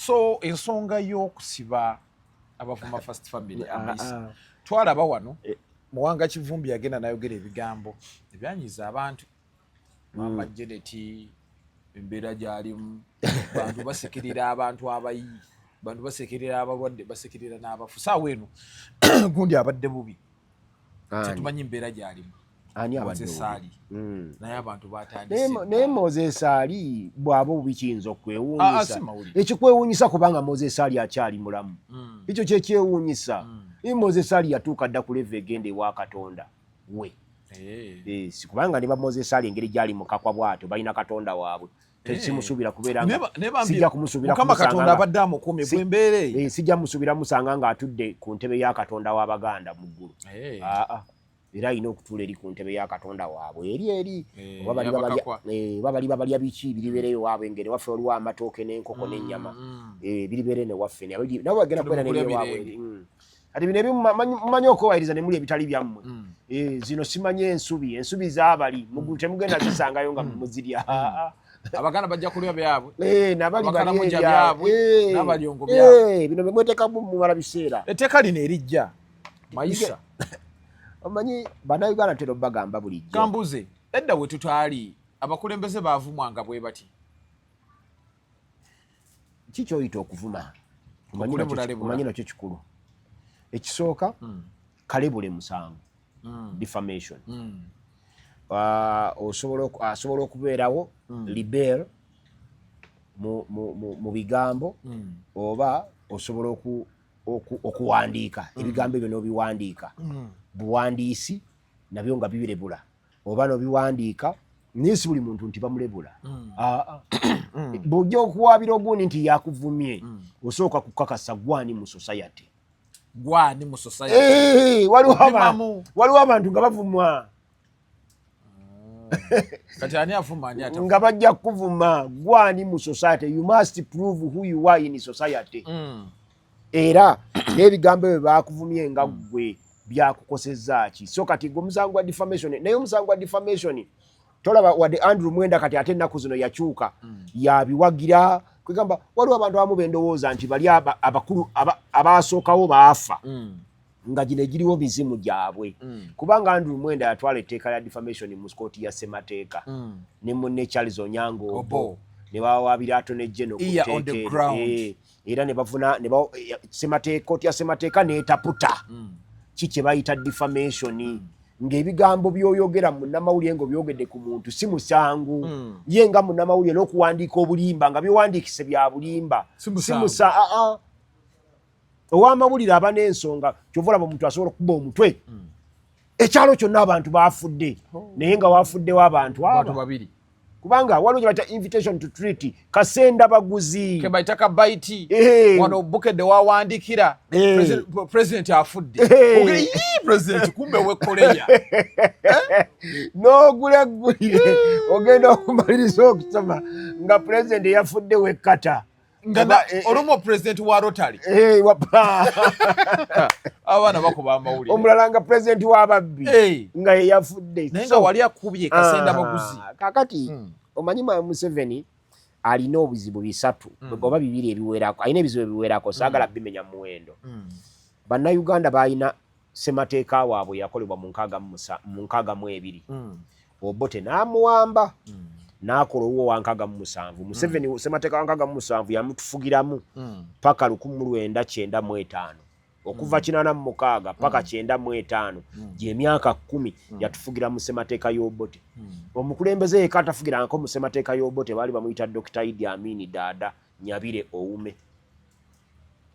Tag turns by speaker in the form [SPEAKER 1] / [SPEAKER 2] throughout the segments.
[SPEAKER 1] So ensonga y'okusiba abavuma First Family amazima twalaba wano Muwanga Kivumbi yagenda nayogera ebigambo ebyanyiza abantu Mama Jeneti embeera gy'alimu bantu basekirira abantu abayi bantu basekirira abalwadde basekirira n'abafu saawa eno gundi abadde bubi tetumanyi embeera gy'alimu
[SPEAKER 2] ani abadde
[SPEAKER 1] Sali naye abantu batandise
[SPEAKER 2] naye Moses Sali bw'aba bikiyinza okwewuunyisa ekikwewuunyisa kubanga Moses Sali akyali mulamu ekyo kyekyewuunyisa Moses Sali yatuuka dda ku level egenda ewa Katonda we kubanga ne ba Moses Sali engeri gy'ali mu kakwa bw'atyo balina Katonda waabwe simusuubira kubeera nga sijja kumusuubira
[SPEAKER 1] Mukama Katonda abadde amukuumye bw'embeera
[SPEAKER 2] sijja musuubira musanga ng'atudde ku ntebe ya Katonda w'Abaganda mu ggulu era alina okutuula eri ku ntebe ya Katonda waabwe eri oba bali babalya biki biribeereyo waabwe engeri waffe waliwo amatooke n'enkoko n'ennyama biribeere ne waffe nabo bagenda kubeera n'ebyo waabwe ati bino ebimumanyi okwewayiriza ne muli ebitali byammwe zino simanyi ensubi zaabali temugenda zisangayo nga muzirya
[SPEAKER 1] Abaganda bajja kulya byabwe
[SPEAKER 2] nabali
[SPEAKER 1] byabwe n'abalyongo byabwe
[SPEAKER 2] bino bemwetekamu mumala biseera
[SPEAKER 1] etteeka lino erijja Maisha
[SPEAKER 2] omanyi bannayuganda tero bagamba bulijjo
[SPEAKER 1] kambuze edda we tutaali abakulembeze baavumwanga bwe bati
[SPEAKER 2] kikyoyita okuvuma omanyi nakyo kikulu ekisooka kalebule musango defamation asobola okubeerawo libel mu bigambo oba osobola okuwandiika ebigambo ebyo n'obiwandiika buwandiisi nabyo nga bibirebula oba n'obiwandiika naye si buli muntu nti bamulebula bw'ojja okuwaabira ogundi nti yakuvumye osooka kukakasa gwani mu society waliwo abantu nga bavumwa
[SPEAKER 1] kati ani avuma
[SPEAKER 2] nga bajja kuvuma gwani mu society you must prove who you are in society era n'ebigambo ebyo bakuvumye nga gwe byakukosezza ki so kati gwe omusango gwa defamation naye omusango gwa defamation tolaba wadde Andrew Mwenda kati ate ennaku zino yakyuka yabiwagira kwegamba waliwo abantu abamu bendowooza nti bali abakulu abaasookawo baafa nga gino egiriwo mizimu gyabwe kubanga Andrew Mwenda yatwala etteeka lya defamation mu kooti ya Ssemateeka ne munne Charles Onyango Obo ne bawaabira Attorney General ku era ne bafuna kooti ya Ssemateeka n'etaputa kye bayita defamation ng'ebigambo by'oyogera munnamawulire ng'obyogedde ku muntu si musangu ye nga munnamawulire n'okuwandiika obulimba nga byowandiikise bya bulimba ow'amawulire aba n'ensonga kyova olaba omuntu asobola okuba omutwe ekyalo kyonna abantu baafudde naye nga waafuddewo abantu
[SPEAKER 1] babiri
[SPEAKER 2] kubanga waliwo gye bayita invitation to treaty kasenda baguzi
[SPEAKER 1] ke bayita kabaiti wano bukedde wawandikira president afudde ogere president kumbe wekoleya
[SPEAKER 2] n'oguleggulire ogenda okumaliriza okusoma nga president yafudde wekkata
[SPEAKER 1] olumu president wa Rotary abaana bakuba amawulire
[SPEAKER 2] omulala nga president w'ababbi nga yeyafudde
[SPEAKER 1] naye nga wali akubye kasenda baguzi
[SPEAKER 2] kakati omanyi Museveni alina obuzibu bisatu oba bibiri ebiwerako alina ebizibu ebiwerako saagala bimenya muwendo bannayuganda balina ssemateeka waabwe yakolebwa mu 62 Obote n'amuwamba n'akola owuwo wa 67 Museveni ssemateeka wa 67 yamutufugiramu paka 1995 okuva 86 paka 95 gy'emyaka 10 yatufugira mu ssemateeka y'Obote omukulembeze yekka atafugirangako mu ssemateeka y'Obote baali bamuyita Dr. Idi Amin Dada Nyabire Oume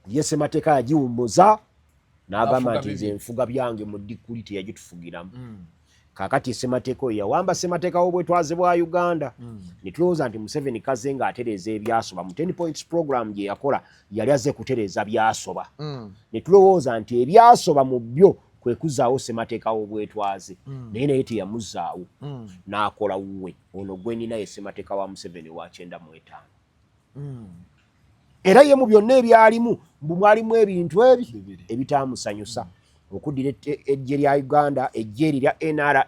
[SPEAKER 2] ye ssemateeka yagiwummuza n'agamba nti nze nfuga byange mu dikuli teyagitufugiramu kakati ssemateeka oyo yawamba ssemateeka w'obwetwaze bwa Uganda ne tulowooza nti Museveni kaze ng'atereeza ebyasoba mu 10 points program gye yakola yali azze kutereeza byasoba ne tulowooza nti ebyasoba mu byo kwe kuzaawo ssemateeka w'obwetwaze naye teyamuzzaawo n'akola wuwe ono gwe nina ye ssemateeka wa Museveni wa 95 era ye mu byonna ebyalimu mbu mwalimu ebintu ebi ebitaamusanyusa okuddira eggye lya Uganda eggye lya NRA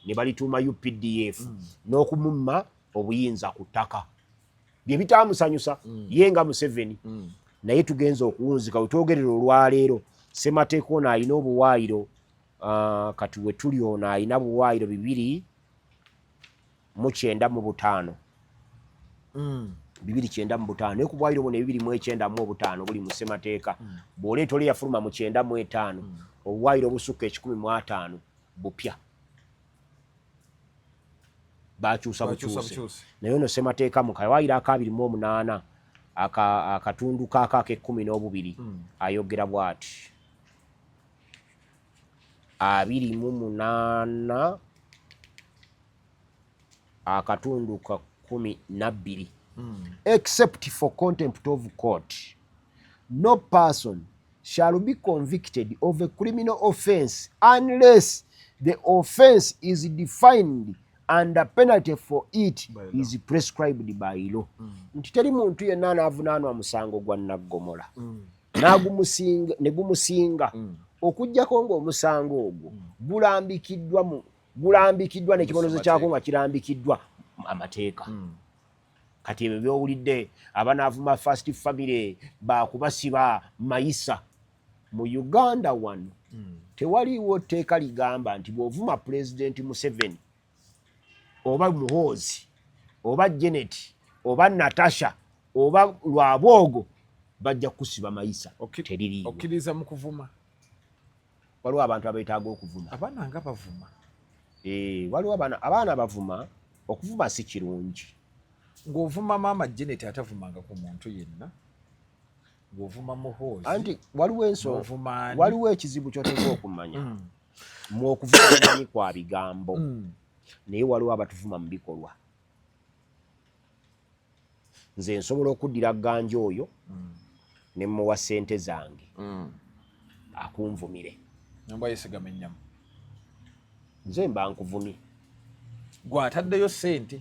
[SPEAKER 2] ne balituuma UPDF n'okumumma obuyinza ku ttaka bye bitamusanyusa ye nga Museveni naye tugenza okuwunzika wetwogerera olwaleero Ssemateeka ono alina obuwaayiro kati we tuli ono alina buwaayiro 295 295 naye ku bwaayiro buno 295 buli mu Ssemateeka bw'oleeta oli yafuluma mu 95 obuwaayiro obusukka 115 bupya bakyusa bukyuse naye ono Ssemateeka mu kawaayiro aka 28 akatundu kaako ake12 ayogera bw'ati 28 akatundu ka 12 except for contempt of court no person shall be convicted of a criminal offence unless the offence is defined and the penalty for it is prescribed by law. Nti teri muntu yenna anavunaanwa musango gwa Naggomola ne gumusinga okujjako ng'omusango ogwo gulambikiddwa n'ekibonerezo kyako nga kirambikiddwa amateeka. Kati ebyo byowulidde abanaavuma First Family bakubasiba mayisa mu Uganda wano tewaliiwo tteeka ligamba nti bw'ovuma President Museveni oba Muhoozi oba Janet oba Natasha oba Lwabwogo bajja kusiba mayisa. Teririiwo.
[SPEAKER 1] Okkiriza mu kuvuma?
[SPEAKER 2] Waliwo abantu abeetaaga okuvuma.
[SPEAKER 1] Abaana nga bavuma?
[SPEAKER 2] Waliwo abaana bavuma. Okuvuma si kirungi.
[SPEAKER 1] Ng'ovuma maama Janet atavumanga ku muntu yenna. Ng'ovuma Muhoozi.
[SPEAKER 2] Anti waliwo ensonga. Waliwo ekizibu ky'oteekwa okumanya. Mu okuvuma omanyi kwa bigambo. Naye waliwo abatuvuma mu bikolwa. Nze nsobola okuddira ganja oyo ne muwa ssente zange akunvumire.
[SPEAKER 1] Namba yesigama ennyama.
[SPEAKER 2] Nze mba nkuvumye.
[SPEAKER 1] Gw'ataddeyo ssente.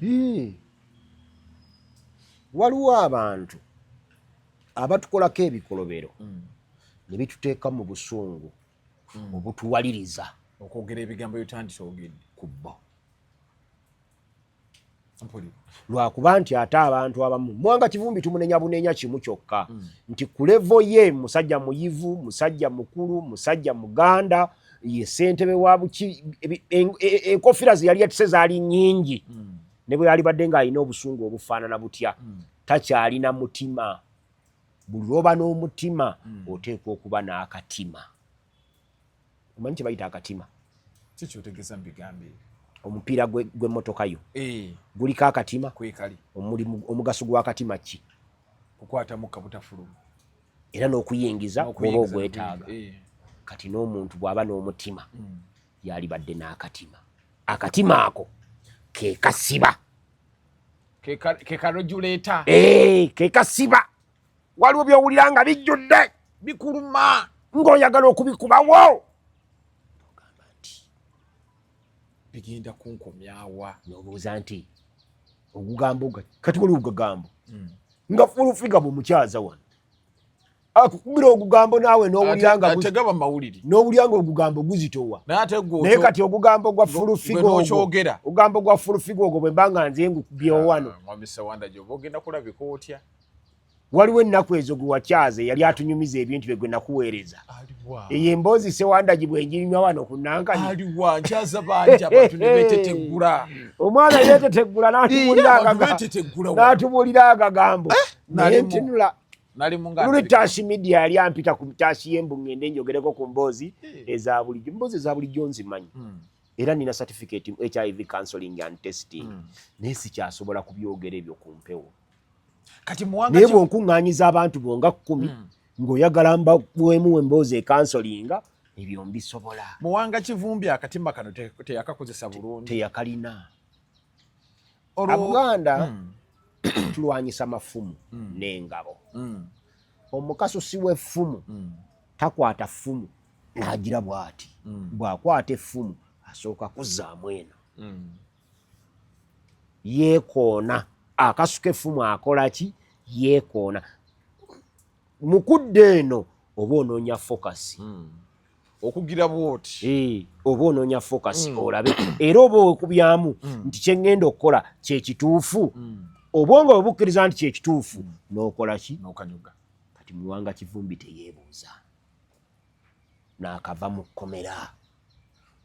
[SPEAKER 2] Waliwo abantu abatukolako ebikolobero ne bituteeka mu busungu obutuwaliriza
[SPEAKER 1] okwogera ebigambo byotandise ogedde
[SPEAKER 2] ku bbo. Lwakuba nti ate abantu abamu Mwanga Kivumbi tumunenya bunenya kimu kyokka nti ku levo ye musajja muyivu, musajja mukulu, musajja muganda, ye ssentebe wa buki enkofira ze yali yatise zaali nnyingi ne bwe yali badde ng'alina obusungu obufaanana butya takyalina mutima. Buli lw'oba n'omutima oteekwa okuba n'akatima. Omanyi kye bayita akatima?
[SPEAKER 1] Si kyotegeeza mu bigambo ebyo.
[SPEAKER 2] Omupiira gw'emmotoka yo guliko akatima?
[SPEAKER 1] Kwekali.
[SPEAKER 2] Omugaso gw'akatima ki?
[SPEAKER 1] Kukwatamu kabutafuluma
[SPEAKER 2] era n'okuyingiza oba ogwetaaga. Kati n'omuntu bw'aba n'omutima yalibadde n'akatima. Akatima ako ke kasiba.
[SPEAKER 1] Ke karojuleeta.
[SPEAKER 2] Ke kasiba. Waliwo by'owulira nga bijjudde
[SPEAKER 1] bikuluma
[SPEAKER 2] ng'oyagala okubikubawo.
[SPEAKER 1] Bigenda kunkomyawa.
[SPEAKER 2] N'obuuza nti ogugambo kati waliwo ogugambo nga fulufiga bw'omukyaza wano akukubira ogugambo naawe n'owulira nga ogugambo guzitowa. Naye kati ogugambo gwa fulufiga ogugambo gwa fulufiga ogwo bwe mbanga nze ngukubyewo wano. Waliwo ennaku ezo gwe wakyaze yali atunyumiza ebintu bye gwe nakuweereza. Eyo emboozi Ssewandagi bwe njinywa wano ku Nankani.
[SPEAKER 1] Aliwa nkyaza bangi abantu ne beeteteggula.
[SPEAKER 2] Omwana yeeteteggula n'atubuulira agagambo. Naye ntunula. Luli Tashi Media yali ampita ku Tashi y'embu ngende njogereko ku mboozi eza bulijjo. Mboozi eza bulijjo nzimanyi. Era nina certificate HIV counseling and testing. Naye sikyasobola kubyogera ebyo ku mpewo.
[SPEAKER 1] Kati Muwanga
[SPEAKER 2] naye bw'onkuŋŋaanyiza abantu bonga 10 ng'oyagala mbaweemu emboozi ekansolinga ebyo mbisobola.
[SPEAKER 1] Muwanga Kivumbi akatimba kano teyakakozesa bulungi.
[SPEAKER 2] Teyakalina. Abuganda tulwanyisa mafumu n'engabo. Omukasusi w'effumu takwata ffumu n'agira bw'ati. Bw'akwata effumu asooka kuzzaamu eno. Yeekoona. Akasuka effumu akola ki? Yeekoona. Mukudde eno oba onoonya focus.
[SPEAKER 1] Okugira bw'oti.
[SPEAKER 2] Oba onoonya focus olabe. Era oba okubyamu nti kye ŋŋenda okukola kye kituufu. obwongo obukkiriza nti kyekituufu n'okola ki
[SPEAKER 1] n'okanyuga.
[SPEAKER 2] Kati Muwanga Kivumbi teyeebuuza n'akava mu kkomera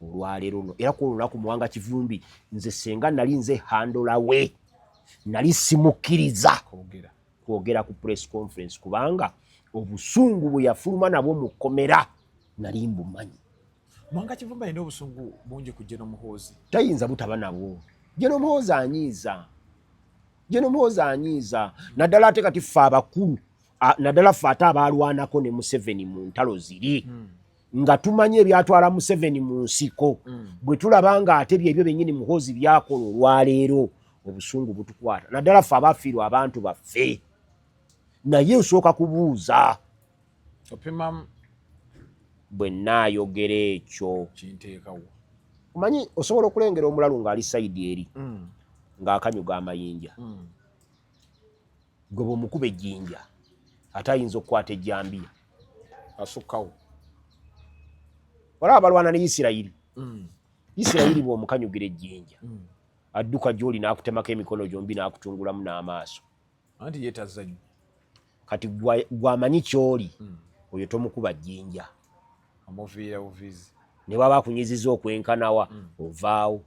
[SPEAKER 2] olwaleero no. Era ku lunaku Muwanga Kivumbi nze senga nali nze handola we nali simukkiriza kwogera ku press conference kubanga obusungu bwe yafuluma nabwo mu kkomera nali mbumanyi.
[SPEAKER 1] Muwanga Kivumbi alina obusungu bungi ku General Muhoozi.
[SPEAKER 2] Tayinza butaba nabwo. General Muhoozi anyiiza. General Muhoozi anyiiza. Naddala ate kati ffe abakulu naddala ffe ate abaalwanako ne Museveni mu ntalo ziri. Nga tumanye ebyatwala Museveni mu nsiko. Bwe tulaba nga ate byebyo byennyini Muhoozi byakola olwaleero obusungu butukwata. Naddala ffe abafiirwa abantu baffe. Naye osooka kubuuza.
[SPEAKER 1] Opima
[SPEAKER 2] bwe nnaayogera ekyo
[SPEAKER 1] kinteekawo.
[SPEAKER 2] Omanyi osobola okulengera omulalu ng'ali sayidi eri ng'akanyuga amayinja. Gwe bw'omukuba ejjinja ate ayinza okukwata ejjambiya
[SPEAKER 1] asukkawo.
[SPEAKER 2] Olaba balwana ne Isirayiri. Isirayiri bw'omukanyugira ejjinja adduka gy'oli n'akutemako emikono gyombi n'akutungulamu n'amaaso.
[SPEAKER 1] Anti yeetazanyo.
[SPEAKER 2] Kati gw'amanyi ky'oli oyo tomukuba jjinja.
[SPEAKER 1] Amuviira buvizi.
[SPEAKER 2] Ne baba akunyiziza okwenkanawa ovaawo.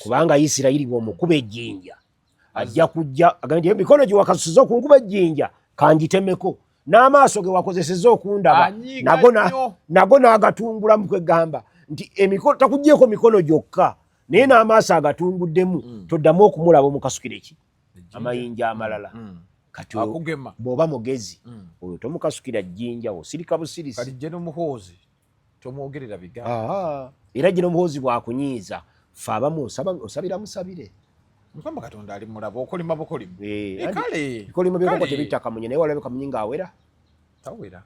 [SPEAKER 2] Kubanga Isirayiri bw'omukuba ejjinja ajja kujja agamba nti emikono gye wakasusiza okunkuba ejjinja kangitemeko n'amaaso ge wakozeseza okundaba nago n'agatungulamu kwegamba nti takugyeko mikono gyokka naye n'amaaso agatunguddemu toddamu okumulaba omukasukira eki amayinja amalala. Kati bw'oba mugezi oyo tomukasukira jjinja osirika busirisi.
[SPEAKER 1] Kati General Muhoozi tomwogerera bigambo.
[SPEAKER 2] Era General Muhoozi bw'akunyiiza ffe abamu osabira musabire.
[SPEAKER 1] Mukama Katonda ali mulaba okolima bukolima. Kale
[SPEAKER 2] bikolima by'okko tebiyita kamunye naye walabika kamunye ng'awera.
[SPEAKER 1] Tawera.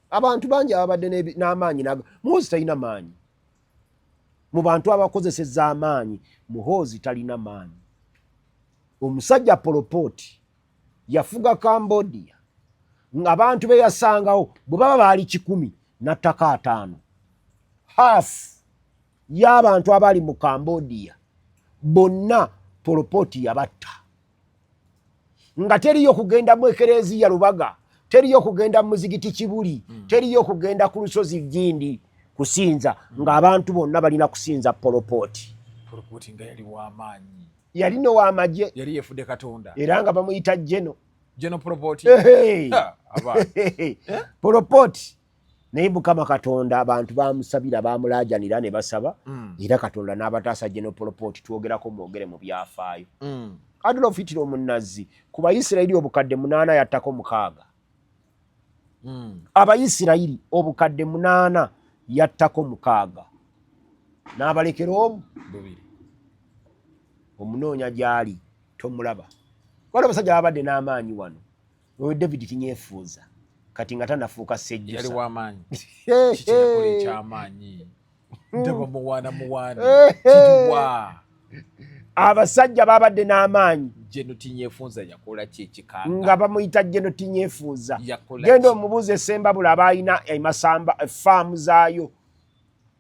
[SPEAKER 2] Abantu bangi ababadde n'amaanyi Muhoozi talina maanyi. Mu bantu abakozesezza amaanyi Muhoozi talina maanyi. Omusajja Pol Pot yafuga Cambodia ng'abantu be yasangawo bwe baba baali 100 n'attaka 5. Half y'abantu abali mu Cambodia bonna Pol Pot yabatta. Nga teriyo kugenda mu Ekereziya Lubaga, teriyo kugenda mu muzigiti Kibuli, teriyo kugenda ku lusozi Gindi kusinza ng'abantu bonna balina kusinza Pol Pot.
[SPEAKER 1] Pol Pot nga yali w'amaanyi.
[SPEAKER 2] Yalina ow'amagye.
[SPEAKER 1] Yali yefudde Katonda.
[SPEAKER 2] Era nga bamuyita General
[SPEAKER 1] Pol Pot.
[SPEAKER 2] Pol Pot naye Mukama Katonda abantu bamusabira bamulaajanira ne basaba era Katonda n'abataasa General Pol Pot twogerako mwogere mu byafaayo. Adolf Hitler omunazi ku Bayisirayiri obukadde 8 yattako 6. Abayisirayiri obukadde 8 yattako 6 n'abalekera omu 2. Omunoonya gy'ali tomulaba. Waliwo abasajja babadde n'amaanyi wano. Oyo David tinyefuuza kati nga tanafuuka ssejjusa.
[SPEAKER 1] Yali w'amaanyi. Kiki yakola eky'amaanyi? Ndaba muwaana kiduwa.
[SPEAKER 2] Abasajja babadde n'amaanyi.
[SPEAKER 1] Jeno tinyefuuza yakola ki ekikanga?
[SPEAKER 2] Nga bamuyita Jeno tinyefuuza. Genda omubuuze Sembabula abayina emasamba effaamu zaayo.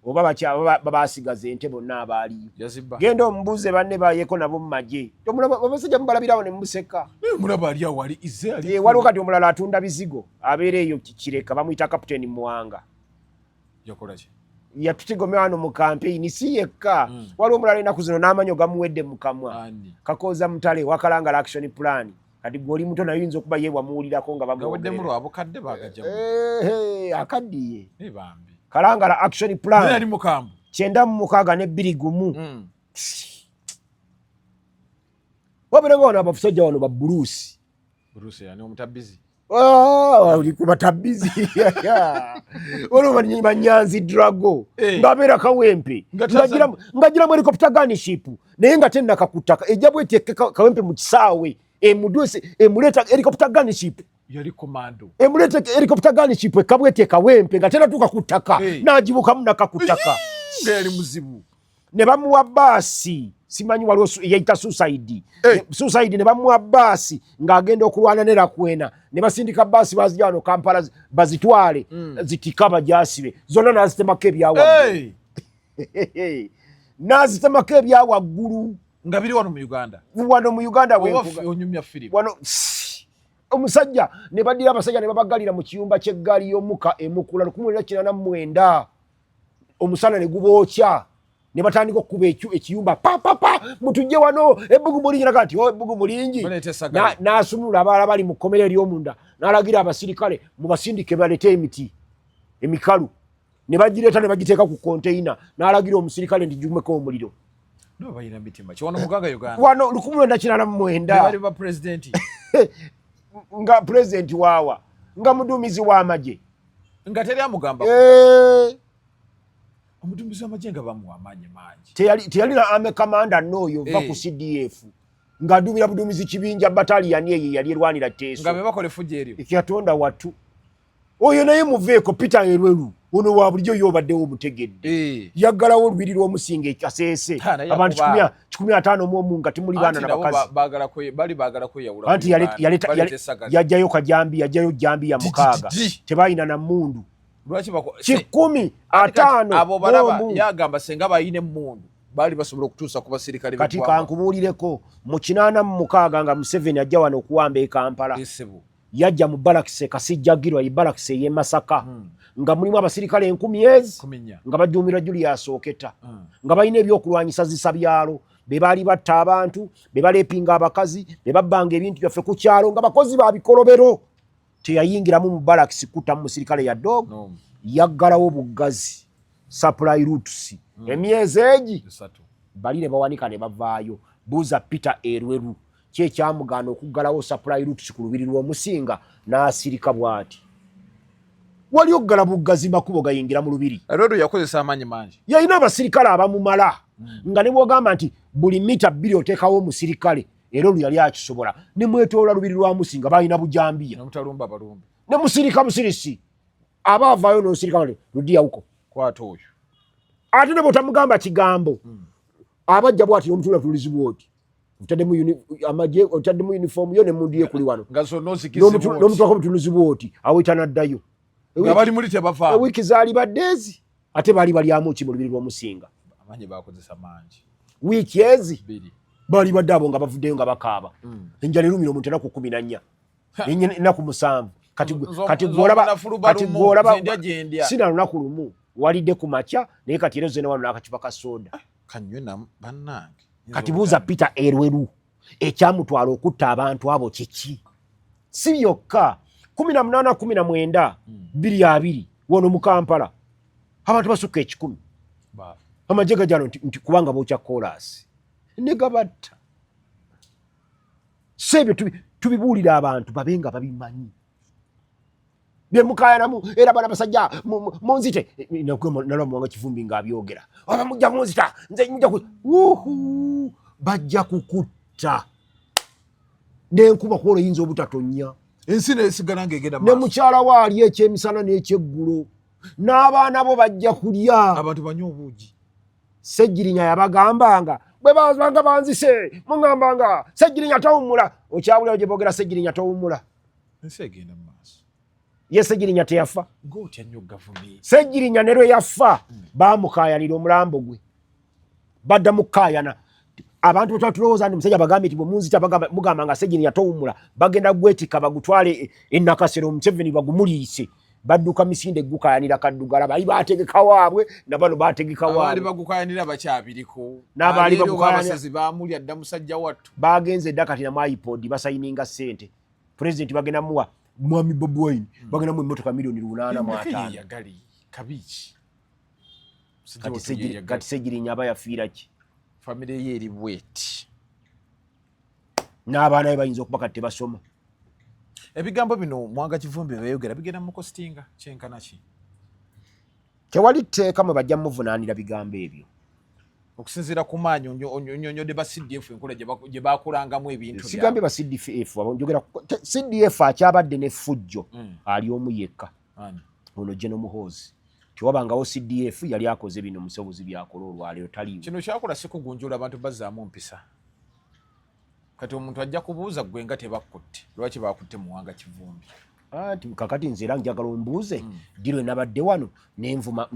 [SPEAKER 2] Oba babasigaza ente bonna abaaliyo. Genda omubuuze banne baayeko nabo mu magye. Abasajja mubalabirawo ne museka.
[SPEAKER 1] Mulaba ali awo ali ize ali.
[SPEAKER 2] Waliwo kati omulala atunda bizigo abeera eyo Kireka bamuyita Kapiteeni Muwanga.
[SPEAKER 1] Yakola ki?
[SPEAKER 2] Yatutigomya wano mu kampeyini si yekka. Waliwo omulala ennaku zino n'amanyo gamuwedde mu kamwa. Kakooza Mutale wakalangala action plan. Kati gw'oli muto naye oyinza okuba ye wamuwulirako nga
[SPEAKER 1] bamwogera. Gaweddemu lwabukadde baagajja.
[SPEAKER 2] Akaddiye.
[SPEAKER 1] Bambi.
[SPEAKER 2] Kalangala action plan.
[SPEAKER 1] Yali mukambwe.
[SPEAKER 2] 961. Wabera ng'ono abasajja wano ba Bruce.
[SPEAKER 1] Bruce yani omutabbizi.
[SPEAKER 2] Oli ku batabbizi. Waliwo Banyanzi Drago. Ng'abeera Kawempe. Ng'agira mu helicopter gunship. Naye nga tennakakutaka. Ejja bw'eteeke Kawempe mu kisaawe. Emuleeta helicopter gunship.
[SPEAKER 1] Yali komando.
[SPEAKER 2] Emuleeta helicopter gunship ekabwete Kawempe nga tennatuuka ku ttaka. N'agibukamu nakakutaka.
[SPEAKER 1] Yali muzibu.
[SPEAKER 2] Ne bamuwa baasi. Simanyi waliwo yayita suicide. Suicide ne bamuwa baasi ng'agenda okulwana ne Rakwena. Ne basindika baasi bazijja wano Kampala bazitwale. Zitika bajasibe. Zonna n'azitemako ebyawaggulu. N'azitemako ebyawaggulu.
[SPEAKER 1] nga biri wano mu Uganda onyumya film
[SPEAKER 2] wano omusajja ne badira abasajja ne babagalira mu kiyumba ky'eggaali y'omuka emukula 1989 omusana ne gubookya ne batandika okukuba ekiyumba pa mutujje wano ebbugu mulingi nakati ebbugu mulingi n'asumula abaala bali mu kkomera ery'omunda n'alagira abasirikale mu basindike balete emiti emikalu ne bagireeta ne bagiteeka ku konteyina n'alagira omusirikale ndigumeko omuliro wano 1989 nga president waawa nga muduumizi w'amagye
[SPEAKER 1] nga teri amugamba omuduumizi w'amagye nga bamuwa amaanyi mangi
[SPEAKER 2] teyali na ame kamanda n'oyo va ku CDF ng'aduumira buduumizi kibinja bataliyani eyo yali erwanira Teso
[SPEAKER 1] nga be bakola efujja eryo
[SPEAKER 2] Katonda wattu oyo naye muveeko Peter Erweru ono wa bulijjo y'obaddewo omutegedde yaggalawo olubiri lw'omusinga ekaseese abantu 150 nga timuli baana n'abakazi
[SPEAKER 1] baagala kweyawula
[SPEAKER 2] anti yajjayo kajambi yajjayo jambi ya mukaaga tebalina na mmundu 150
[SPEAKER 1] abo balaba yagamba senga bayine mmundu bali basobola okutuusa ku basirikale
[SPEAKER 2] kati kankubuulireko mu 86 nga Museveni ajja wano okuwamba e Kampala yajja mu Barakise kasijjagirwa Barakise y'e Masaka nga mulimu abasirikale 10,000 nga bajuumirwa Julius Oketa nga balina ebyokulwanyisa zisa byalo be baali batta abantu be baleepinga abakazi be babbanga ebintu byaffe ku kyalo nga bakozi ba bikolobero teyayingiramu mu Barakise kutta mu musirikale ya dog yaggalawo buggazi supply routes emyezi egi bali ne bawanika ne bavaayo buuza Peter Erweru kyekyamugaana okuggalawo supply routes ku lubiri lw'omusinga n'asirika bw'ati wali oggala buggazi makubo gayingira mu lubiri
[SPEAKER 1] Erweru yakozesa amaanyi mangi
[SPEAKER 2] yalina abasirikale abamumala nga ne bwogamba nti buli mita 2 oteekawo omusirikale Erweru yali akisobola ne mwetoola lubiri lwa musinga balina bujambiya
[SPEAKER 1] n'omutalumba balumbi
[SPEAKER 2] ne musirika musirisi abaavaayo n'osirika ludiyawuko
[SPEAKER 1] kwata oyo
[SPEAKER 2] ate ne bw'otamugamba kigambo abajja bw'ati n'omutula tulizibwa oti otaddemu uniform yo ne mundiye kuli wano n'omutwako omutulizibwa oti awita n'addayo
[SPEAKER 1] nga bali muli tebavaamu
[SPEAKER 2] ewiiki zaali baddeezi ate baali balyamu ki mu lubiri lw'omusinga
[SPEAKER 1] amaanyi bakozesa mangi
[SPEAKER 2] wiiki ezi baali badde abo nga bavuddeyo nga bakaaba enjala erumira omuntu enaku 14 enaku 7 kati gwolaba sina lunaku lumu walidde ku makya naye kati era ozze wano n'akacupa ka soda
[SPEAKER 1] kanywe bannange
[SPEAKER 2] kati buuza Peter Erweru ekyamutwala okutta abantu abo kiki si byokka 18 19 22 wano mu Kampala abantu basukka 10 amagye gajano nti kubanga bookya kolasi ne gabatta sebyo tubibuulira abantu babenga babimanyi byemukayanamu era bana basajja munzite nalwamuwanga Kivumbi ng'abyogera oba mujja munzita nze mujja bajja kukutta n'enkuba kuba oyinza obutatonya
[SPEAKER 1] ensi nesigala ng'egenda
[SPEAKER 2] ne mukyala waali ekyemisana n'ekyeggulo n'abaana bo bajja kulya
[SPEAKER 1] abantu banywa obuugi
[SPEAKER 2] Sejjirinya yabagambanga bwe bazanga banzise mungambanga Sejjirinya tawummula okyabulirawo gye boogera Sejjirinya tawummula
[SPEAKER 1] ensi egenda mu maaso
[SPEAKER 2] ye Sejjirinya teyafa
[SPEAKER 1] ng'otya nnyo gavumenti
[SPEAKER 2] Sejjirinya ne lwe yafa baamukaayanira omulambo gwe badda mukaayana abantu bwe tulowooza nti musajja bagambye nti bwe munzita mugamba nga Sejjirinya towummula bagenda gwetika bagutwale Nakasero Museveni bagumuliise badduka misinde gukayanira kaddugala bali baategeka waabwe na bano baategeka waabwe
[SPEAKER 1] abali bagukayanira bakyabiriko
[SPEAKER 2] n'abali bagukayanira
[SPEAKER 1] baamulya dda musajja wattu
[SPEAKER 2] bagenze dda kati na iPod basayininga ssente president bagenda muwa mwami Bobi Wine bagenda mu emmotoka milioni 805
[SPEAKER 1] yagali kabiki
[SPEAKER 2] kati Sejjirinya aba yafiira ki
[SPEAKER 1] family ye eri bweti
[SPEAKER 2] n'abaana be bayinza okuba kati tebasoma
[SPEAKER 1] ebigambo bino Mwanga Kivumbi beeyogera bigenda mu kostinga kyenkana ki
[SPEAKER 2] tewali tteeka mwe bajja muvunaanira bigambo ebyo
[SPEAKER 1] okusinziira ku maanyi onyonyodde ba CDF enkola gye baakulangamu ebintu
[SPEAKER 2] sigambye ba CDF njogera CDF akyabadde n'effujjo ali omu yekka ono General Muhoozi tiwabangawo CDF yali akoze bino musobozi byakola olwaleero taliiwo
[SPEAKER 1] kino kyakola si kugunjula abantu bazzaamu mpisa kati omuntu ajja kubuuza gwe nga tebakutte lwaki bakutte Mwanga Kivumbi
[SPEAKER 2] kakati nze era njagala ombuuze ddi lwe nabadde wano nenvuma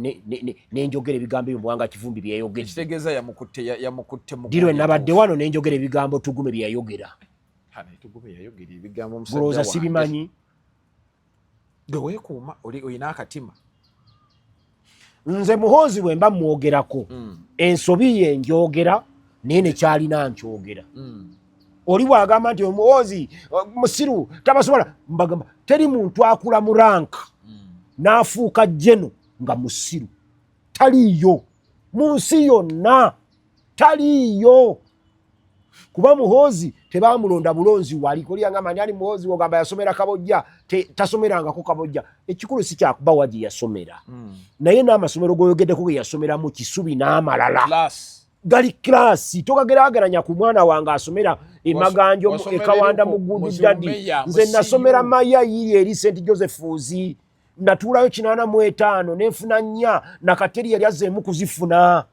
[SPEAKER 2] nenjogera ebigambo ebyo Muwanga Kivumbi bye yayogera.
[SPEAKER 1] Kitegeeza yamukutte
[SPEAKER 2] ddi lwe nabadde wano nenjogera ebigambo Tugume bye yayogera.
[SPEAKER 1] Tugume yayogera ebigambo
[SPEAKER 2] Gulowooza sibimanyi?
[SPEAKER 1] Gwe weekuuma olina akatima.
[SPEAKER 2] Nze Muhoozi bwe mba mwogerako ensobi ye njogera naye nekyalina nkyogera. Oli bwagamba nti Muhoozi musiru tabasobola, mbagamba teri muntu akula mu ranka n'afuuka jeno nga musiru. Taliiyo mu nsi yonna, taliiyo. Kuba Muhoozi tebamulonda bulonzi wali kolyangamba nti ali Muhoozi ogamba yasomera Kabojja, tasomerangako Kabojja. Ekikulu si kyakuba waji yasomera, naye n'amasomero goyogeddeko ge yasomeramu Kisubi n'amalala gali klasi. Togageraageranya ku mwana wange asomera Emaganjo Ekawanda mu Gudu Dadi. Nze nasomera Maya yiri eri St. Joseph's, natuulayo 85 nenfuna 4 na Kateri yali azzeemu kuzifuna.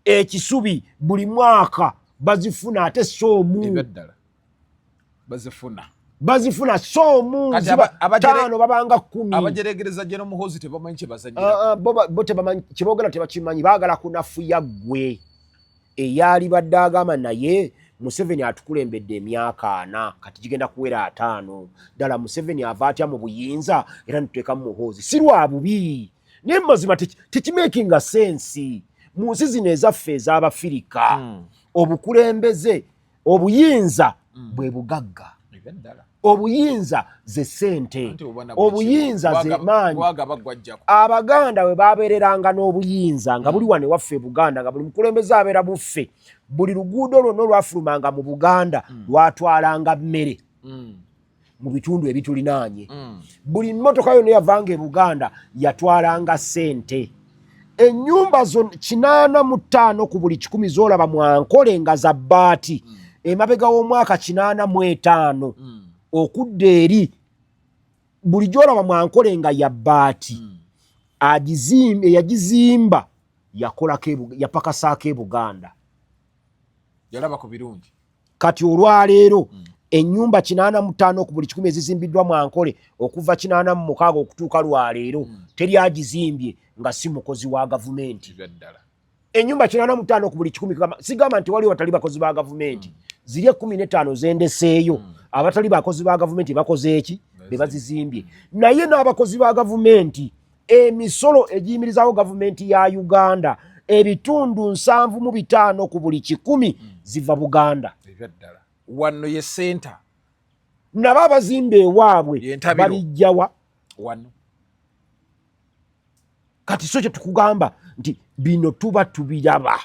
[SPEAKER 2] Ekisubi buli mwaka bazifuna ate soomu. Bazifuna soomu 5 babanga 10.
[SPEAKER 1] Abajeregereza Jeno Muhoozi tebamanyi kye bazannyira.
[SPEAKER 2] Bo tebamanyi kiboogera, tebakimanyi, baagala kunafuya ggwe. Eyali badde agamba naye Museveni atukulembedde emyaka 4 kati gigenda kuwera 5. Ddala Museveni ava atya mu buyinza era nituteeka mu Muhoozi. Si lwa bubi naye mazima tekimakinga sensi. Mu nsi zino ezaffe ez'Abafirika obukulembeze, obuyinza bwe bugagga, obuyinza ze ssente, obuyinza ze maanyi. Abaganda bwe babeereranga n'obuyinza nga buli wano waffe Buganda, nga buli mukulembeze abeera buffe, buli luguudo lwonna olwafulumanga mu Buganda lwatwalanga mmere mu bitundu ebitulinaanye. Buli mmotoka yonna yavanga e Buganda yatwalanga ssente. Ennyumba zo 85 ku buli 100 z'olaba mu Ankole nga za bbaati, emabega w'omwaka 85 okudda eri buli gy'olaba mu Ankole nga ya bbaati. Eyagizimba yapakasaako e Buganda.
[SPEAKER 1] Yalaba ku birungi.
[SPEAKER 2] Kati olwaleero ennyumba 85 ku buli 100 ezizimbiddwa mu Ankole okuva 86 okutuuka lwaleero teri agizimbye nga si mukozi wa gavumenti. Ennyumba 85 ku buli 100, sigamba nti wali watali bakozi ba gavumenti, ziri 15 zendeseeyo. Abatali bakozi ba gavumenti bakoze eki? Be bazizimbye. Naye n'abakozi ba gavumenti emisolo egiyimirizaawo gavumenti ya Uganda ebitundu 75 ku buli 100 ziva Buganda.
[SPEAKER 1] Wano ye center.
[SPEAKER 2] Nabo abazimba ewaabwe babijjawa
[SPEAKER 1] wano.
[SPEAKER 2] Kati so kye tukugamba nti bino tuba tubiraba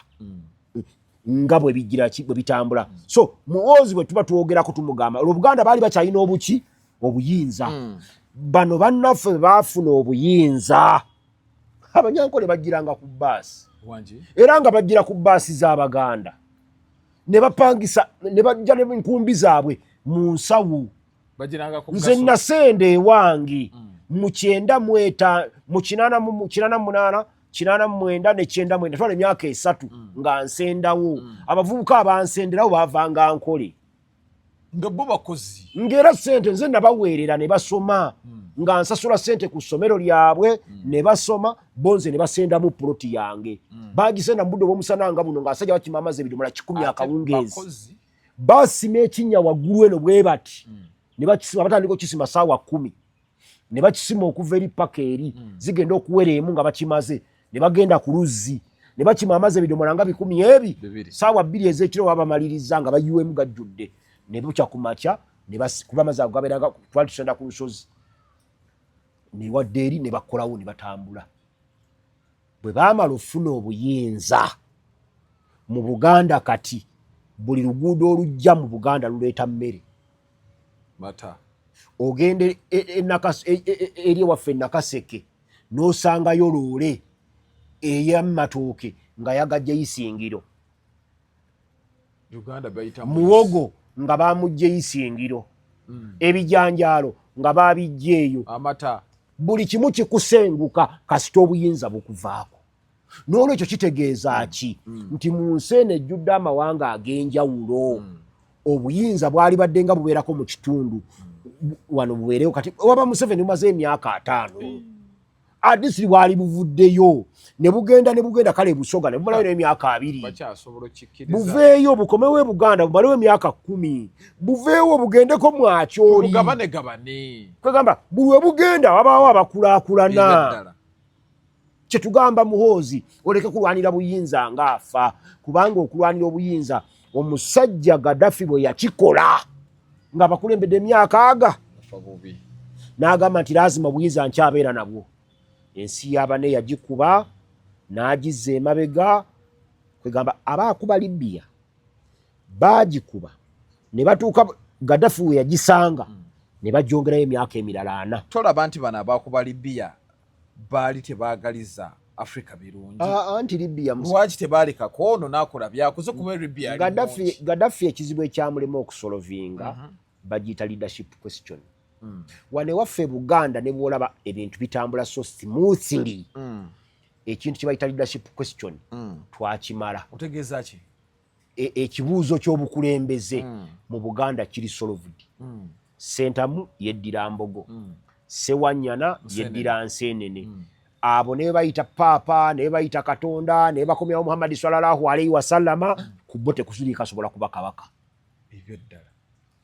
[SPEAKER 2] nga bwe bigira bwe bitambula. So Muhoozi bwe tuba tuwogerako tumugamba Oluganda baali bakyalina obuki? Obuyinza. Bano bannaffe baafuna obuyinza, Abanyankole bajjiranga ku bbaasi era nga bajjira ku bbaasi z'Abaganda ne bapangisa ne bajja n'enkumbi zaabwe mu nsawo. Nze nasende ewange mu 98 mu 88 89 ne 99 twala emyaka 3 nga nsendawo. Abavubuka abansenderawo baavanga Ankole
[SPEAKER 1] nga bo bakozi
[SPEAKER 2] ngera sente nze nabaweerera ne basoma nga nsasula sente ku ssomero lyabwe ne basoma bonze ne basenda mu ploti yange. Bagisenda mu budde bw'omusana nga buno ng'asajja bakimamaza ebidomola 10 akawungeezi. Basima ekinnya waggulu eno bwe bati ne bakisima, batandika okisima ssaawa 10 ne bakisima okuva eri paka eri zigenda okuwera emu nga bakimaze ne bagenda ku luzzi ne bakimamaza ebidomola nga 10 ebi ssaawa 2 ez'ekiro babamaliriza nga bayiwemu gajjudde. Ne bukya ku makya ne kuba amazzi ago gabeeraga twali tusenda ku lusozi ne wadde eri ne bakolawo ne batambula. Bwe baamala ofuna obuyinza mu Buganda kati buli luguudo olujja mu Buganda luleeta mmere. Ogende eri waffe Nakaseke n'osangayo loole ey'amatooke nga yagajja Isingiro. Muwogo nga bamujja Isingiro. Ebijanjaalo nga babijja eyo. Buli kimu kikusenguka kasita obuyinza bukuvaako. N'olwekyo kitegeeza ki? Nti mu nsi eno ejjudde amawanga ag'enjawulo obuyinza bwali badde nga bubeerako mu kitundu wano buweerewo kati waba Museveni umaze emyaka 5 adisiri wali buvuddeyo ne bugenda kale Busoga ne bumalayo emyaka 2 buveeyo bukomewo e Buganda bumalewo emyaka 10 buveewo bugendeko mwakyoli
[SPEAKER 1] gabane
[SPEAKER 2] kwegamba bulwe bugenda wabaawo abakulaakulana kyetugamba Muhoozi oleke kulwanira buyinza ngaafa kubanga okulwanira obuyinza omusajja Gaddafi bwe yakikola nga bakulembedde emyaka aga n'agamba nti lazima buyinza nkyabeera nabwo ensi y'abane yagikuba n'agizza emabega kwegamba abaakuba Libya baagikuba ne batuuka Gaddafi we yagisanga ne bagyongerayo emyaka emirala 4
[SPEAKER 1] tolaba nti bano abaakuba Libya baali tebaagaliza Afrika birungi
[SPEAKER 2] anti Libya
[SPEAKER 1] lwaki tebaalekako ono n'akola byakoze kuba Libya
[SPEAKER 2] Gaddafi ekizibu ekyamulema okusolovinga bagiyita leadership question wane waffe Buganda ne bwolaba ebintu bitambula so smoothly ekintu kibayita leadership question twakimala
[SPEAKER 1] otegeeza ki
[SPEAKER 2] ekibuuzo ky'obukulembeze mu Buganda kiri solved Sentamu yeddira Mbogo Sewanyana yeddira Nseenene abo ne bayita Papa ne bayita Katonda ne bakomyawo Muhammad sallallahu alaihi wasallama kubote kusuli kasobola kuba kabaka
[SPEAKER 1] ebyo ddala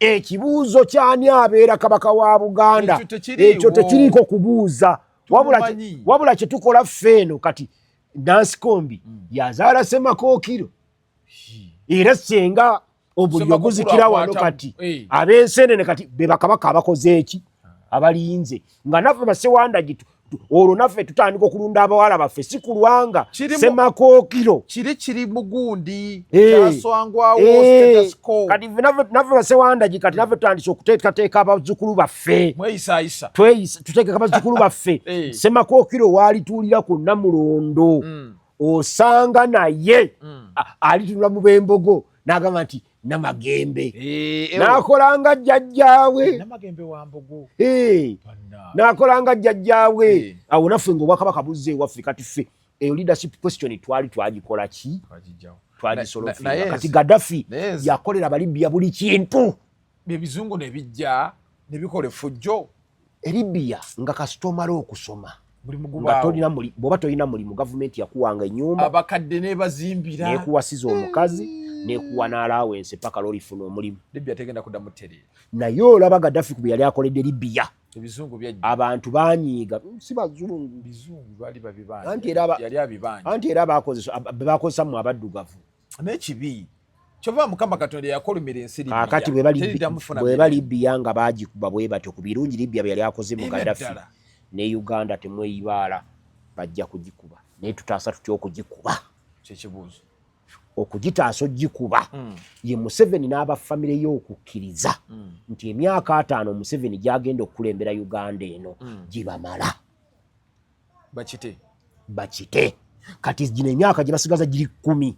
[SPEAKER 2] ekibuuzo kyani abeera kabaka wa Buganda ekyo tekiriko kubuuza wabula kyetukola ffeeno kati Nancy Kombi yazaala Semakookiro era senga obulyo guzikira wano kati ab'Enseenene kati be bakabaka abakoze eki abalinze nga naffe basewanda gitu olwo naffe tutandika okulunda abawala baffe si kulwanga Semakookiro
[SPEAKER 1] kiri mugundi kyaswangwawo status quo
[SPEAKER 2] kati naffe basewanda kati naffe tutandise okuteekateeka abazzukulu baffe
[SPEAKER 1] mweyisaayisa
[SPEAKER 2] tuteekeka abazzukulu baffe Semakookiro waalituulira ku Namulondo osanga naye alitunula mu b'Embogo n'agamba nti Namagembe n'akolanga jjajjaawe
[SPEAKER 1] Namagembe wa Mbogo
[SPEAKER 2] n'akolanga jjajjaawe awo naffe ng'Obwakabaka buzze ewaffe kati ffe eyo leadership question twagikola ki twagisolofinga kati Gaddafi yakolera Abalibya buli kintu
[SPEAKER 1] ebizungu ne bijja ne bikola effujjo
[SPEAKER 2] Libya nga kasita omala okusoma bw'oba tolina mulimu gavumenti yakuwanga ennyumba
[SPEAKER 1] abakadde nebazimbira
[SPEAKER 2] nekuwasiza omukazi nekuwa n'alaawensi paka lolifuna omulimu
[SPEAKER 1] Libya tegenda kuddamu tereera
[SPEAKER 2] naye olaba Gaddafi ku bye yali akoledde Libya
[SPEAKER 1] ebizungu byajja
[SPEAKER 2] abantu banyiiga si bazungu
[SPEAKER 1] bizungu bali babibanja
[SPEAKER 2] yali abibanja anti era bakozesa mu abaddugavu
[SPEAKER 1] n'ekibi kyova Mukama Katonda yakolumira ensi Libya
[SPEAKER 2] akati bwe bali Libya nga baagikuba bwe batyo ku birungi Libya bye yali akoze mu Gaddafi ne Uganda temweyibaala bajja kugikuba naye tutaasa tutya okugikuba
[SPEAKER 1] kyekibuuzo
[SPEAKER 2] okugitaasa ogikuba ye Museveni n'abafamire y'okukkiriza nti emyaka 5 Museveni gy'agenda okukulembera Uganda eno gibamala bakite kati gino emyaka gye basigaza giri 10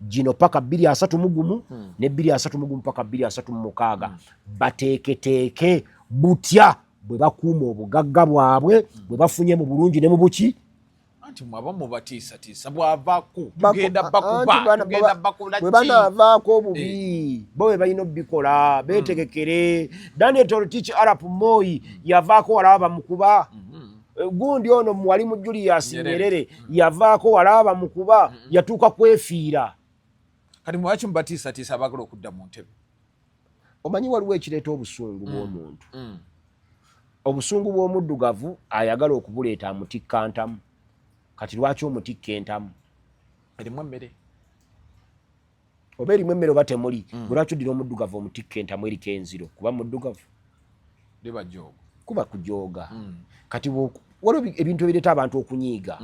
[SPEAKER 2] gino paka 231 ne 231 paka 236 bateeketeeke butya bwe bakuuma obugagga bwabwe bwe bafunye mu bulungi ne mu buki
[SPEAKER 1] anti mwaba mubatiisatiisa bwavaako tugenda bakuba
[SPEAKER 2] bwe banaavaako obubi bo bwe balina obikola beetegekere Daniel Toroitich Arap Moi yavaako walaba bamukuba gundi ono Mwalimu Julius Nyerere yavaako walaba bamukuba yatuuka kwefiira
[SPEAKER 1] kati mwaki mubatiisatiisa abaagala okudda mu ntebe
[SPEAKER 2] omanyi waliwo ekireeta obusungu bw'omuntu obusungu bw'omuddugavu ayagala okubuleeta amutikka ntamu kati lwaki omutikka entamu
[SPEAKER 1] erimu emmere
[SPEAKER 2] oba erimu emmere oba temuli lwaki oddira omuddugavu omutikka entamu eriko enziro kuba muddugavu kuba kujooga kati waliwo ebintu ebireeta abantu okunyiiga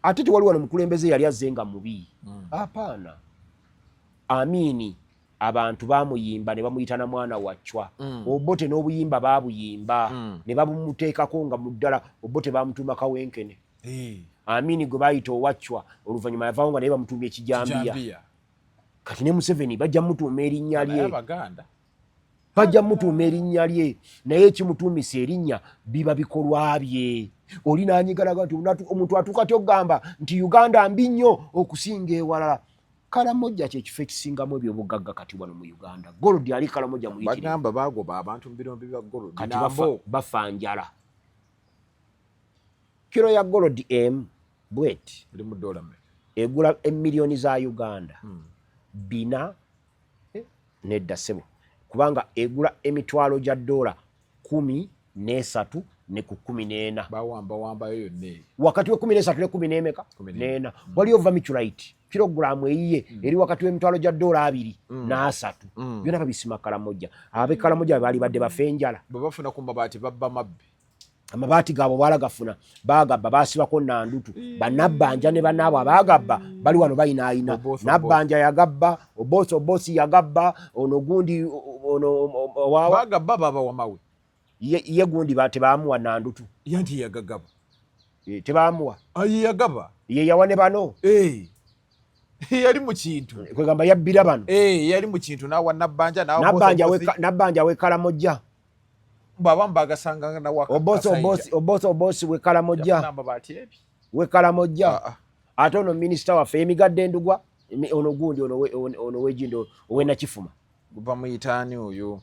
[SPEAKER 2] ate tewaliwo omukulembeze yali azze nga mubi apaana Amini abantu bamuyimba ne bamuyita na mwana wachwa Obote n'obuyimba babuyimba ne babumuteekako nga muddala Obote bamutuuma Kawenkene Amini gwe bayita owachwa oluvannyuma yavaawo nga naye bamutuumye Kijambiya kati ne Museveni bajja mutuuma erinnya lye bajja mutuuma erinnya lye naye ekimutuumisa erinnya biba bikolwa bye oli n'anyigalaga nti omuntu atuuka ty okugamba nti Uganda mbi nnyo okusinga ewalala Karamoja kyekifo ekisingamu ebyobugagga kati wano mu Uganda. Gold ali Karamoja muyitire.
[SPEAKER 1] Bagamba bagoba abantu mu birombe bya gold.
[SPEAKER 2] Kati bafa njala. Kilo ya gold bwet
[SPEAKER 1] buli mu dola
[SPEAKER 2] egula emiliyoni za Uganda. Bina nedda sebo. Kubanga egula emitwalo gya dola 13 ne ku 14.
[SPEAKER 1] Bawamba yo ne.
[SPEAKER 2] Wakati we 13 ne 14 nena. Waliyo vermiculite. Kilogramu eyiye eri wakati w'emitwalo gya dola 2 na 3 byonna babisima Karamoja. Abe Karamoja bali badde bafenjala
[SPEAKER 1] babafuna ku mabaati babba mabbe
[SPEAKER 2] amabaati gaabo balagafuna bagabba basibako nandutu banabbanja ne banaabo abagabba bali wano bayinaayina nabbanja yagabba obosi yagabba ono gundi ono
[SPEAKER 1] bagabba baba wamawe
[SPEAKER 2] ye gundi batebaamuwa nandutu
[SPEAKER 1] yanti yagagaba
[SPEAKER 2] tebaamuwa
[SPEAKER 1] ayi yagaba
[SPEAKER 2] ye yawane bano
[SPEAKER 1] yali mu kintu
[SPEAKER 2] kwegamba yabbira bano
[SPEAKER 1] yali mu kintu nawa
[SPEAKER 2] nabbanja we Karamoja
[SPEAKER 1] baba mbagasanga na waka
[SPEAKER 2] obosi we Karamoja we Karamoja ate ono minisita waffe emigadde endugwa ono gundi ono wejindo owena kifuma
[SPEAKER 1] bamuyitaani oyo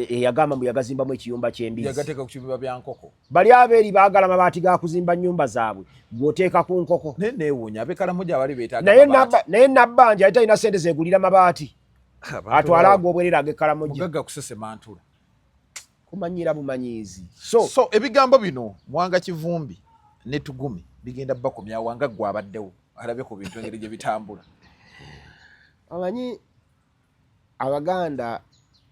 [SPEAKER 2] yagamba mbu yagazimbamu ekiyumba ky'embizi
[SPEAKER 1] yagateeka ku kibumba bya nkoko
[SPEAKER 2] bali abeeri baagala mabaati ga kuzimba nnyumba zaabwe gwoteeka ku nkoko
[SPEAKER 1] neewuunya abe Karamoja abali beetaaga
[SPEAKER 2] naye nabbanja yali talina ssente zeegulira mabaati atwala ag'obwerera age Karamoja
[SPEAKER 1] mugagga kusesemantula
[SPEAKER 2] kumanyira bumanyiizi
[SPEAKER 1] so ebigambo bino Mwanga Kivumbi ne Tugumi bigenda bakomya wanga gwabaddewo alabe ku bintu engeri gye bitambula
[SPEAKER 2] amanyi Abaganda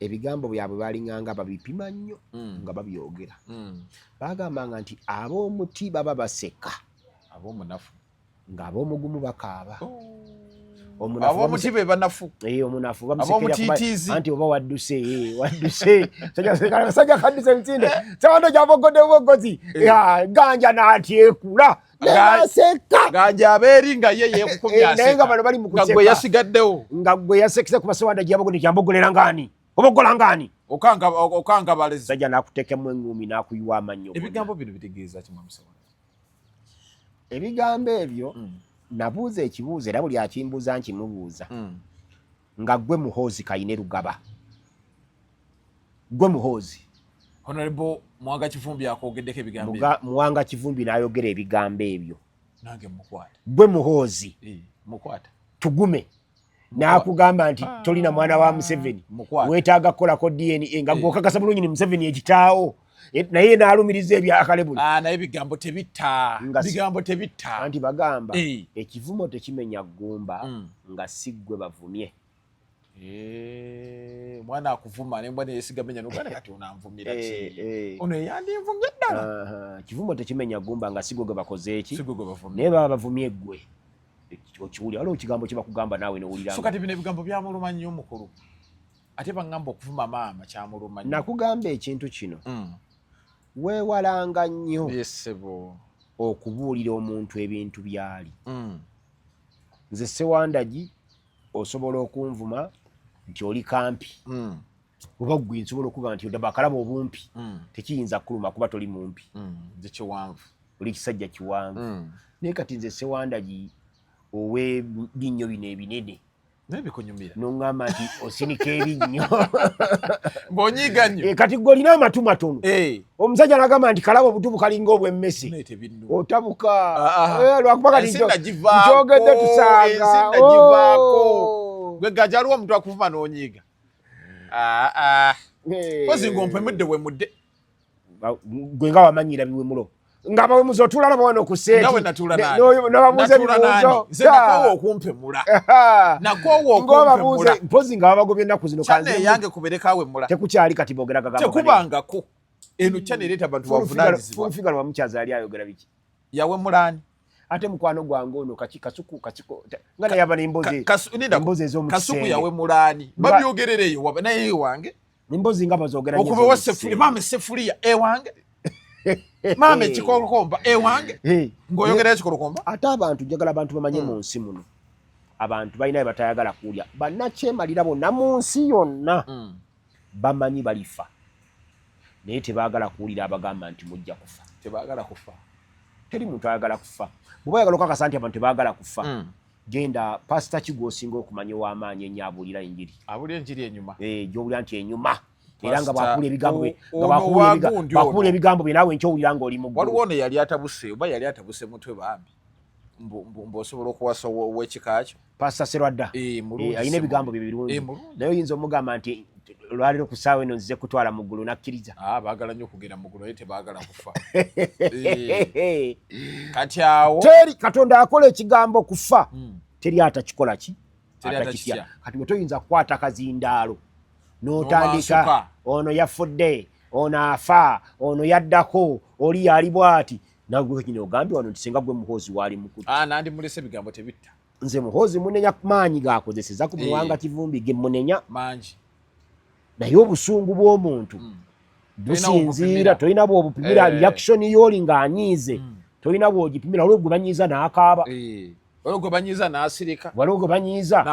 [SPEAKER 2] ebigambo byabwe balinganga babipima nnyo nga babyogera bagambanga nti ab'omuti baba baseka
[SPEAKER 1] ab'omunafu
[SPEAKER 2] nga ab'omugumu bakaaba
[SPEAKER 1] ab'omuti be banafu
[SPEAKER 2] omunafu
[SPEAKER 1] bamusekera
[SPEAKER 2] anti oba wadduse sajja kadduse Msinde sewando gyavogodde bubogozi ganja n'atyekula naseka
[SPEAKER 1] ganja abeeri nga ye yeekukumya
[SPEAKER 2] naye nga bano bali mu kuseka
[SPEAKER 1] nga gwe yasigaddewo
[SPEAKER 2] nga gwe yasekese kuba sewando gyavogodde kyambogolera ngani obogola ngani
[SPEAKER 1] okanga balezi
[SPEAKER 2] sajja n'akuteekemu engumi n'akuyiwa amannyo
[SPEAKER 1] ebigambo bino bitegeeza kimwe musawo
[SPEAKER 2] ebigambo ebyo nabuuza ekibuuzo era buli akimbuuza nkimubuuza nga gwe Muhoozi Kayine Lugaba gwe Muhoozi
[SPEAKER 1] Honorable Mwanga Kivumbi akogeddeko ebigambo
[SPEAKER 2] Mwanga Kivumbi n'ayogera ebigambo ebyo
[SPEAKER 1] nange mukwata
[SPEAKER 2] gwe Muhoozi
[SPEAKER 1] mukwata
[SPEAKER 2] Tugume n'akugamba nti tolina mwana wa Museveni weetaaga kukolako DNA nga gw'okakasa bulungi ni Museveni ekitaawo naye n'alumiriza ebyakale buli
[SPEAKER 1] naye bigambo tebitta
[SPEAKER 2] anti bagamba ekivumo tekimenya ggumba nga si ggwe bavumye
[SPEAKER 1] mwana akuvuma nembwa neyesigamenya nogana kati onanvumira ki ono eyandinvumye ddala
[SPEAKER 2] kivumo tekimenya ggumba nga si gwe gwe bakoze eki naye baba bavumye ggwe okiwulira waliwo ekigambo kye bakugamba naawe nowulira
[SPEAKER 1] so kati bino ebigambo byamuluma nnyo omukulu ate baŋŋamba okuvuma maama kyamuluma nnyo
[SPEAKER 2] nakugamba ekintu kino weewalanga nnyo okubuulira omuntu ebintu byali nze Sewandagi osobola okunvuma nti oli kampi oba ggwe nsobola okuga nti odaba akalaba obumpi tekiyinza kuluma kuba toli mumpi
[SPEAKER 1] nze kiwanvu
[SPEAKER 2] oli kisajja kiwanvu naye kati nze Sewandagi ow'ebinnyo bino ebinene
[SPEAKER 1] nebikunyumira
[SPEAKER 2] noŋŋamba nti osinika ebinnyo
[SPEAKER 1] ng'onyiiga nnyo
[SPEAKER 2] kati gwe olina amatu matono omusajja n'agamba nti kalaba obutu bukalinga obw'emmese otabuka lwakuba kati nkyogedde tusanga
[SPEAKER 1] gwe gajja aliwo omuntu akuvuma n'onyiiga pozi ng'ompemudde wemudde
[SPEAKER 2] gwe nga wamanyira biwemulo nga abawemuzi otula nabo wano ku seeti
[SPEAKER 1] nawe natula
[SPEAKER 2] n'abamuuza ebibuuzo
[SPEAKER 1] nze nakoowa okumpemula
[SPEAKER 2] mpozi nga babagobye ennaku zino
[SPEAKER 1] kyane yange kubereka wemula
[SPEAKER 2] tekukyali kati boogera gagamba
[SPEAKER 1] tekubangako eno kyane ereeta abantu bavunaanyizibwa
[SPEAKER 2] Fulfigaro wa mukyaza yali ayogera biki
[SPEAKER 1] yawemulaani
[SPEAKER 2] ate mukwano gwange ono kasuku nga naye aba n'embozi ez'omu
[SPEAKER 1] kasuku yawemulaani babyogerereyo waba naye ewange
[SPEAKER 2] embozi nga bazoogera
[SPEAKER 1] okuva wa sefuliya maama sefuliya ewange maama ekikolokomba ewange ng'oyogera ekikolokomba
[SPEAKER 2] ate abantu njagala abantu bamanye mu nsi muno abantu balina batayagala kuwulya bannakyemalira bonna mu nsi yonna bamanyi balifa naye tebaagala kuwulira abagamba nti mujja kufa
[SPEAKER 1] tebaagala kufa
[SPEAKER 2] teri muntu ayagala kufa bw'oba oyagala okukakasa nti abantu tebaagala kufa genda pastor kigosinga okumanya w'amaanyi ennyo abulira enjiri
[SPEAKER 1] enyuma
[SPEAKER 2] gy'owulira nti enyuma era nga bwakuula ebigambo bye naawe nkyowulira ng'oli mu ggulu.
[SPEAKER 1] Waliwo ono yali atabuse oba yali atabuse mutwe bambi mb'osobola okuwasa ow'ekika kyo
[SPEAKER 2] pastor Serwadda alina ebigambo bye birungi naye oyinza omugamba nti olwaliro ku ssaawa eno nzize kutwala mu ggulu nakkiriza.
[SPEAKER 1] Baagala nnyo okugenda mu ggulu naye tebaagala kufa. Kati awo
[SPEAKER 2] teri Katonda akola ekigambo kufa teri atakikola ki atakitya. Kati bwe toyinza kukwata kazindaalo n'otandika ono yafudde ono afa ono yaddako oli yali bw'ati nagwe kino ogambye wano nti singa gwe muhoozi waali mukutu.
[SPEAKER 1] Nandi mulese ebigambo tebitta.
[SPEAKER 2] Nze muhoozi munenya maanyi gaakozeseza ku Muwanga Kivumbi ge munenya
[SPEAKER 1] mangi
[SPEAKER 2] naye obusungu bw'omuntu businziira tolina bw'obupimira reaction y'oli ng'anyiize tolina bw'ogipimira waliwo gwe banyiiza n'akaaba
[SPEAKER 1] waliwo gwe banyiiza n'asirika
[SPEAKER 2] waliwo gwe banyiiza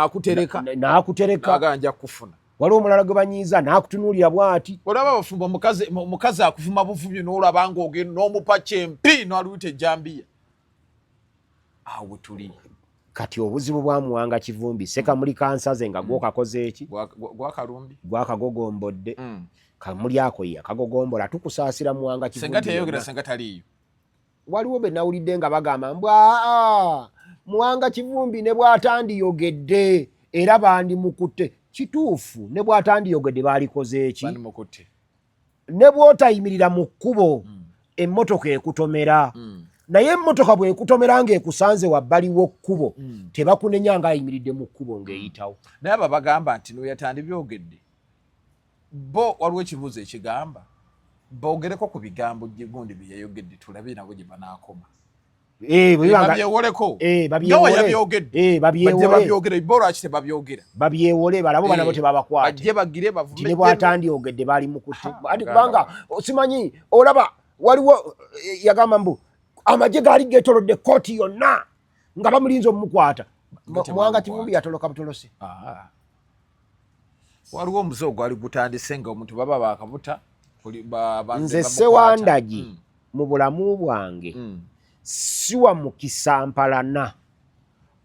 [SPEAKER 1] n'akutereka aganja kufuna
[SPEAKER 2] waliwo omulala gwe banyiiza n'akutunuulira bw'ati.
[SPEAKER 1] Olaba abafumba omukazi akuvuma buvumyu n'olaba ng'ogenda n'omupa kyempi n'aluyita ejjambiya. Awo tuli
[SPEAKER 2] kati obuzibu bwa Muwanga Kivumbi Sekamuli kansaze nga gwokakoze eki gwakagogombodde kamuli ako ye akagogombola tukusaasira Muwanga Kivumbi
[SPEAKER 1] senga teyogera senga taliyo.
[SPEAKER 2] Waliwo be nawulidde nga bagamba mbwa Muwanga Kivumbi ne bw'atandiyogedde era bandi mukutte. Kituufu ne bw'atandiyogedde baalikoze eki ne bw'otayimirira mu kkubo emmotoka ekutomera naye emmotoka bw'ekutomera ng'ekusanze wabbali w'okkubo tebakunenya ng'ayimiridde mu kkubo ng'eyitawo.
[SPEAKER 1] Naye abo bagamba nti n'oyatandibyogedde bo waliwo ekibuuzo ekigamba boogereko ku bigambo gundi bye yayogedde tulabe nabo gye banaakoma.
[SPEAKER 2] Babyewole balabo banabo tebabakwate ne bw'atandiyogedde baali mukutte ati kubanga simanyi olaba waliwo yagamba mbu amagye gaali geetolodde kooti yonna nga bamulinza omukwata. Muwanga Kivumbi yatoloka butolose.
[SPEAKER 1] Waliwo omuze ogwali gutandise nga omuntu baba bakabuta.
[SPEAKER 2] Nze Ssewandagi mu bulamu bwange siwa mukisa mpalana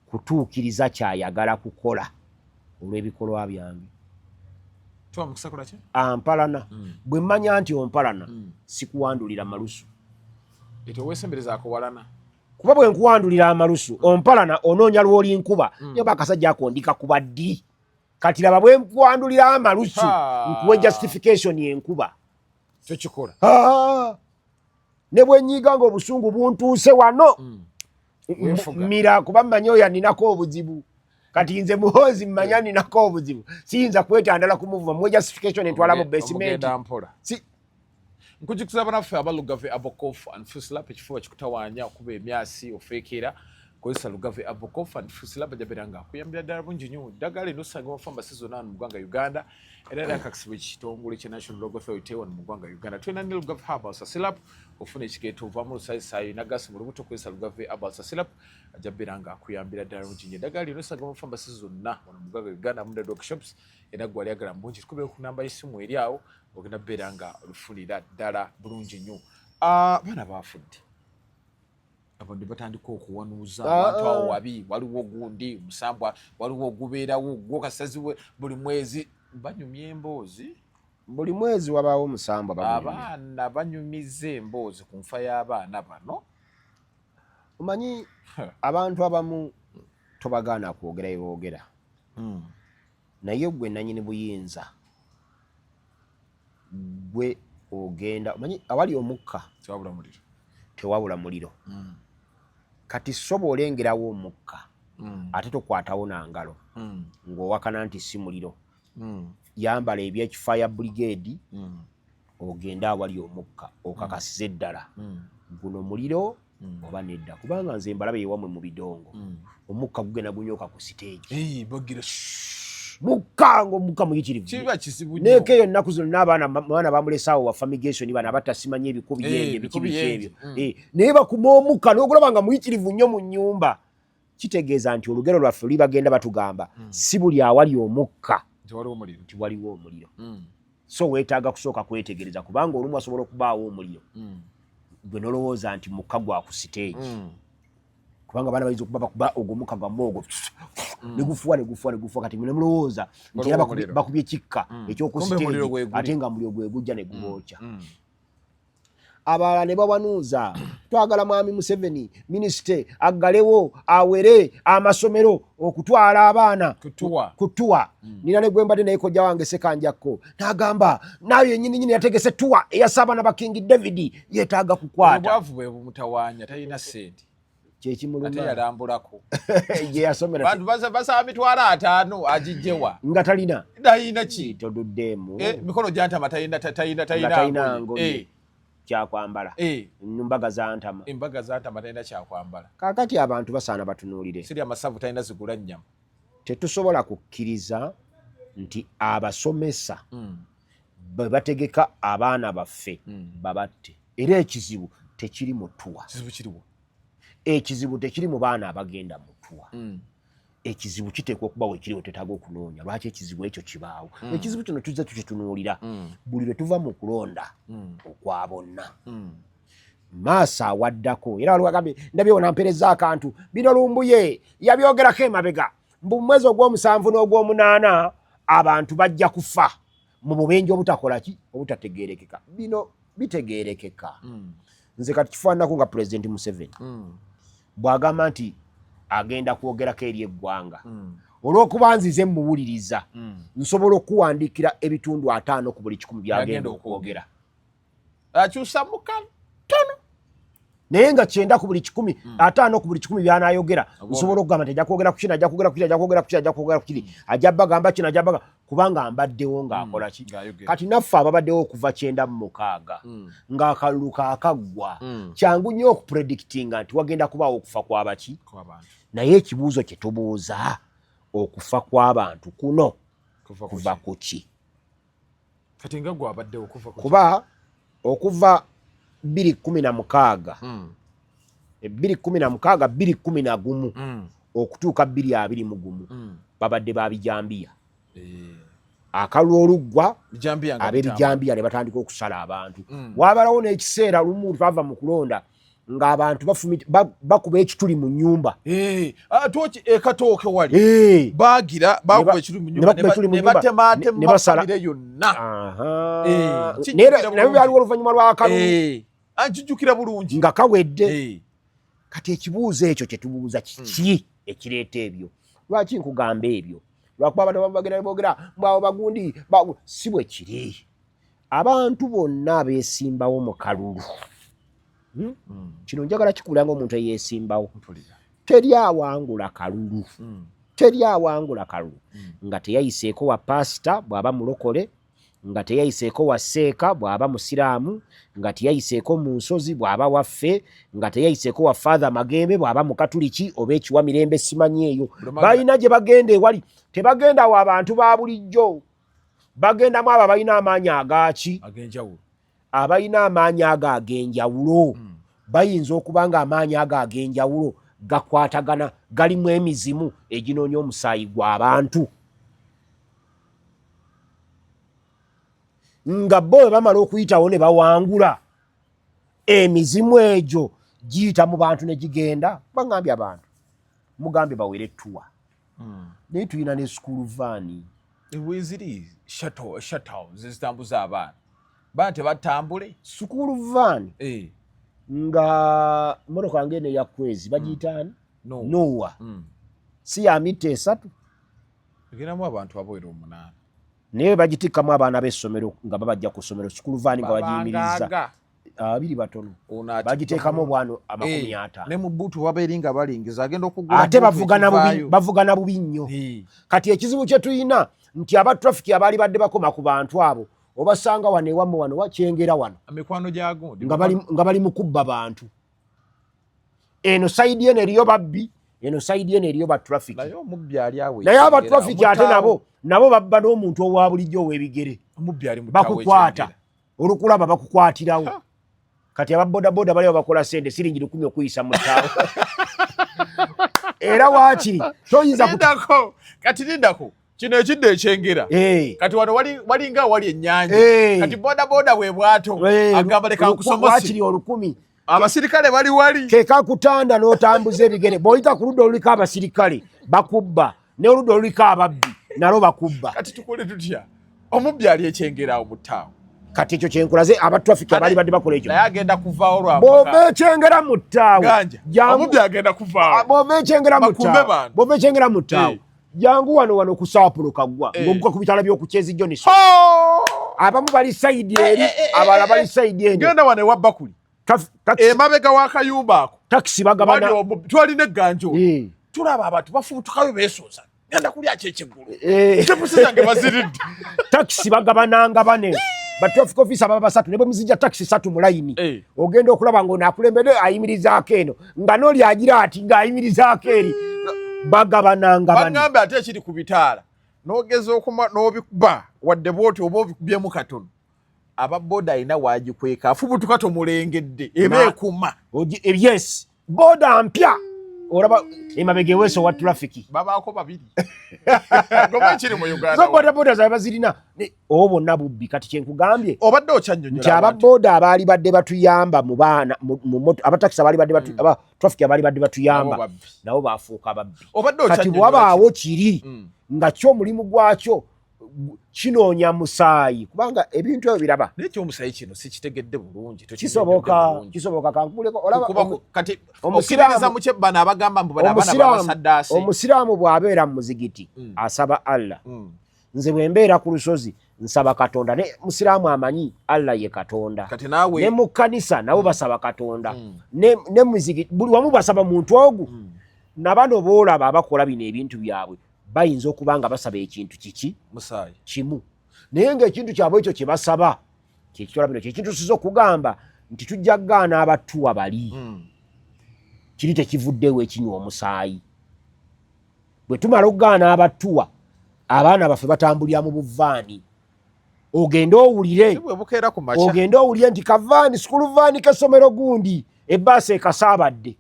[SPEAKER 2] kutuukiriza kyayagala kukola olw'ebikolwa byange. Ampalana bwe mmanya nti ompalana sikuwandulira malusu. Kuba bwe nkuwandulira amalusu ompalana onoonya lw'oli nkuba nyoba akasajja akondika kuba ddi. Kati laba bwe nkuwandulira amalusu nkuwe justification yenkuba
[SPEAKER 1] tekikola.
[SPEAKER 2] Ne bwe nnyiga ng'obusungu buntuuse wano mmira kuba mmanyi oyo aninako obuzibu. Kati nze muhoozi mmanya ninako obuzibu siyinza kwetandala kumuvuma muwe justification entwala mu basement.
[SPEAKER 1] Nkujjukiza banaffe abalugave Abokof and Fusilap ekifuba kikutawaanya okuba emyasi ofeekera kozesa Lugave Abokof and Fusilap jabera nga akuyambira ddala bungi nnyo ddagala lino osanga mu pharmacy zonna mu ggwanga Uganda era lyakakisibwa ekitongole kya National Logo Authority wano mu ggwanga Uganda. Tulina ne Lugave Herbal Sasilap ofuna ekikeeto ovamu lusayisaayi nagasi mu lubuto kozesa Lugave Herbal Sasilap ajabera nga akuyambira ddala bungi nnyo ddagala lino osanga mu pharmacy zonna wano mu ggwanga Uganda mu drug shops era gwe alyagala mu bungi tukubire ku namba y'essimu eri awo ogenda beera nga olufunira ddala bulungi nnyo. Abaana baafudde abadde batandika okuwanuuza abantu awo wabi waliwo gundi musambwa waliwo ogubeerawo gwokasaziwe buli mwezi banyumya emboozi
[SPEAKER 2] buli mwezi wabaawo musambwa
[SPEAKER 1] abaana banyumiza emboozi ku nfa y'abaana bano.
[SPEAKER 2] Omanyi abantu abamu tobagaana kwogera boogera naye gwe nanyini buyinza gwe ogenda omanyi awali omukka tewabula muliro. Kati soba olengerawo omukka ate tokwatawo nangalo ng'owakana nti si muliro yambala ebyekifaya brigade ogenda awali omukka okakasize ddala guno muliro oba nedda kubanga nze mbalabe ewamwe mu bidongo omukka gugenda gunyoka ku stage mukango muka muyitirivu neke yo nnaku zino n'abaana bamulesaawo wa fumigation bana batasimanya ebikubi ebyo bikibi ebyo naye bakuma omukka n'ogulaba nga muyitirivu nnyo mu nnyumba kitegeeza nti olugero lwaffe luli bagenda batugamba si buli awali omukka nti waliwo omuliro. So weetaaga kusooka kwetegereza kubanga olumu asobola okubaawo omuliro gwe nolowooza nti mukka gwa ku stage kubanga bana bayizo kuba ogomukaga mogo negufuwa kati mune mulowooza nti bakubye kikka ekyokusiteegi ate nga muliro gwe gujja ne gubookya. Abalala ne bawanuuza twagala mwami Museveni minisite aggalewo awere amasomero okutwala abaana kutuwa. Nina ne gwembadde naye kojja wange Sekanjakko n'agamba nayo yennyini yategese tuwa eyasaabaana ba King David yeetaaga kukwata.
[SPEAKER 1] Obwavu bwe bumutawanya talina ssente
[SPEAKER 2] kyekimuluma
[SPEAKER 1] ate yalambulako
[SPEAKER 2] gye yasomera
[SPEAKER 1] bantu basaba mitwalo 5 agijjewa
[SPEAKER 2] nga talina
[SPEAKER 1] ki
[SPEAKER 2] toduddeemu
[SPEAKER 1] mikolo gyantama talina
[SPEAKER 2] kyakwambala mbaga zantama
[SPEAKER 1] talina kyakwambala.
[SPEAKER 2] Kaakati abantu basaana batunuulire
[SPEAKER 1] siri amasavu talina zigula nnyama.
[SPEAKER 2] Tetusobola kukkiriza nti abasomesa bwe bategeka abaana baffe babatte era ekizibu tekiri mu tuwa. Ekizibu tekiri mu baana abagenda mu tuwa. Ekizibu kiteekwa okuba weekiriwo tetaaga okunoonya lwaki ekizibu ekyo kibaawo. Ekizibu kino tuzze tukitunuulira buli lwe tuva mu kulonda okwa bonna. Maasa awaddako era waliwo agambye ndabyewo nampereza akantu bino Lumbuye yabyogerako emabega mbu mwezi ogw'omusanvu n'ogw'omunaana abantu bajja kufa mu bubenje obutakola ki obutategeerekeka. Bino bitegeerekeka. Nze kati kifaananako nga Pulezidenti Museveni bw'agamba nti agenda kwogerako eri eggwanga olw'okuba nzize muwuliriza nsobola okuwandiikira ebitundu 5 ku buli 100 byagenda okwogera.
[SPEAKER 1] Akyusa mu katono
[SPEAKER 2] naye nga 9 ku buli 100 5 ku buli 10 byanaayogera nsobola okugamba nti ajja kwogera ku kino ajja kwogera ku kiri ajja kwogera ku kiri ajja kwogera ku kiri ajja bagamba kino ajja bagamba kubanga mbaddewo ng'akola ki. Kati naffe ababaddewo okuva 96 ng'akalulu kaakaggwa kyangu nnyo okupredictinga nti wagenda kubaawo okufa kw'abaki. Naye ekibuuzo kye tubuuza okufa kw'abantu kuno kuva ku ki?
[SPEAKER 1] Kati nga gwabaddewo
[SPEAKER 2] kuba okuva 2016 2011 okutuuka 2021 babadde babijambiya. Akalulu oluggwa ab'ebijambiya ne batandika okusala abantu. Wabalawo n'ekiseera lumu twava mu kulonda ng'abantu bakuba ekituli mu nnyumba.
[SPEAKER 1] Ekatooke wali baagira bakuba ekituli mu nyumba ne batemaatema famire yonna.
[SPEAKER 2] Naye byaliwo oluvannyuma lw'akalulu
[SPEAKER 1] anjijjukira bulungi
[SPEAKER 2] nga kawedde. Kati ekibuuzo ekyo kye tubuuza kiki ekireeta ebyo? Lwaki nkugamba ebyo? Lwakuba abantu bagenda boogera mbwawo bagundi si bwe kiri. Abantu bonna abeesimbawo mu kalulu kino njagala kikula ng'omuntu eyeesimbawo teri awangula kalulu. Teri awangula kalulu nga teyayiseeko wa pasita bw'aba mulokole, nga teyayiseeko wa seeka bw'aba musiraamu, nga teyayiseeko mu nsozi bw'aba waffe, nga teyayiseeko wa Father Magembe bw'aba mu Katuliki oba ekiwa Mirembe simanyi eyo. Balina gye bagenda ewali. Tebagenda wa abantu ba bulijjo. Bagendamu abo abalina amaanyi agaki
[SPEAKER 1] ag'enjawulo.
[SPEAKER 2] Abalina amaanyi ago ag'enjawulo. Bayinza okuba nga amaanyi ago ag'enjawulo gakwatagana galimu emizimu eginoonya omusaayi gw'abantu. Nga bo bwe bamala okuyitawo ne bawangula emizimu egyo giyita mu bantu ne gigenda. Bagambye abantu mugambe bawere ettuwa. Naye tulina ne school vaani
[SPEAKER 1] weeziri shuttle zitambuza abaana baana tebatambule
[SPEAKER 2] school vaani nga motoka ngene eya kwezi bagiyitaani Noah si ya mita 3
[SPEAKER 1] egeramu abantu abawera 8
[SPEAKER 2] naye bagitikkamu abaana b'essomero nga babajja ku ssomero school vaani nga bagiyimiriza 2 batono bagiteekamu obwana 50
[SPEAKER 1] ne mu buutu wabeeri nga balingiza agenda okugula
[SPEAKER 2] ate bavugana bubi nnyo. Kati ekizibu kye tulina nti aba traffic abaali badde bakoma ku bantu abo obasanga wano ewamu wano wakyengera wano
[SPEAKER 1] emikwano gyagundi
[SPEAKER 2] nga bali mu kubba bantu. Eno sayidi eno eriyo babbi, eno sayidi eno eriyo ba traffic.
[SPEAKER 1] Naye omubbi ali awe.
[SPEAKER 2] Naye aba traffic ate nabo babba n'omuntu owa bulijjo ow'ebigere.
[SPEAKER 1] Omubbi ali mu tawe
[SPEAKER 2] bakukwata olukulaba bakukwatirawo. Kati aba boda bali bakola sente siringi 10 okuyisa mu ttaawo. Era waakiri toyinza
[SPEAKER 1] kutako kati nindako kino ekidde ekyengera kati wano walinga wali ennyanja kati boda we bwato agamba leka nkusomose
[SPEAKER 2] waakiri 10
[SPEAKER 1] abasirikale bali wali
[SPEAKER 2] keka kutanda n'otambuza ebigere bw'oyita ku ludda oluliko abasirikale bakubba ne oludda oluliko ababbi nalo bakubba.
[SPEAKER 1] Kati tukole tutya omubbi ali ekyengerawo mu ttaawo
[SPEAKER 2] kati ekyo kyenkulaze abatraffic abaali badde bakola ekyo
[SPEAKER 1] naye agenda kuvaawo lwa
[SPEAKER 2] bw'ova ekyengera mu ttaawo
[SPEAKER 1] omubbi agenda kuvaawo
[SPEAKER 2] bw'ova ekyengera mu ttaawo jangu wano ku Saapulo Kaggwa ng'oguka ku bitala by'okukyezi Jones abamu bali sayidi eri abalala bali sayidi eno
[SPEAKER 1] genda wano ewa Bakuli emabega w'akayumba ako
[SPEAKER 2] takisi bagabana
[SPEAKER 1] twalina egganjo tulaba abantu bafubutukayo beesooza genda kulya kyekyeggulo tepusi zange baziridde
[SPEAKER 2] takisi bagabananga bane batraffic officer baba basatu ne bwe muzijja takisi 3 mu layini ogenda okulaba ng'onaakulembedde ayimirizaako eno nga n'oli agira ati ng'ayimirizaako eri bagabananga bane
[SPEAKER 1] baŋŋambe ate ekiri ku bitaala n'ogeza n'obikuba wadde bwoti oba obikubyemu katono ababooda alina waagikweka afubutuka tomulengedde eba ekuma
[SPEAKER 2] yes booda mpya olaba emabega eweeso wa traffic
[SPEAKER 1] babaako babiri goma ekiri mu Uganda
[SPEAKER 2] so booda zabe bazirina obo bonna bubbi kati kyenkugambye
[SPEAKER 1] obadde okyannyonnyola
[SPEAKER 2] nti ababooda abaali badde batuyamba mu baana abatakisi abaali badde traffic abaali badde batuyamba nabo baafuuka babbi kati bwabaawo kiri nga ky'omulimu gwakyo kinoonya musaayi kubanga ebintu ebyo biraba
[SPEAKER 1] n'ekyomusaayi kino sikitegedde bulungi
[SPEAKER 2] kisoboka kankuleko
[SPEAKER 1] kati omusiraamu mukyebana abagamba mbu bana abaana babasaddaasi
[SPEAKER 2] omusiraamu bw'abeera mu muzigiti asaba Allah nze bwe mbeera ku lusozi nsaba Katonda ne musiraamu amanyi Allah ye Katonda ne mu kkanisa nabo basaba Katonda ne muzigiti buli wamu basaba muntu ogu na bano boolaba abakola bino ebintu byabwe bayinza okuba nga basaba ekintu kiki
[SPEAKER 1] musaayi
[SPEAKER 2] kimu naye ng'ekintu kyabwe ekyo kye basaba kyekitola bino kyekintu siza okugamba nti tujja kugaana abatuwa bali kiri tekivuddewo ekinywa omusaayi bwe tumala okugaana abatuwa abaana baffe batambulira mu buvaani ogende owulire nti kavaani sikulu vaani k'essomero gundi ebbaasi ekasaabadde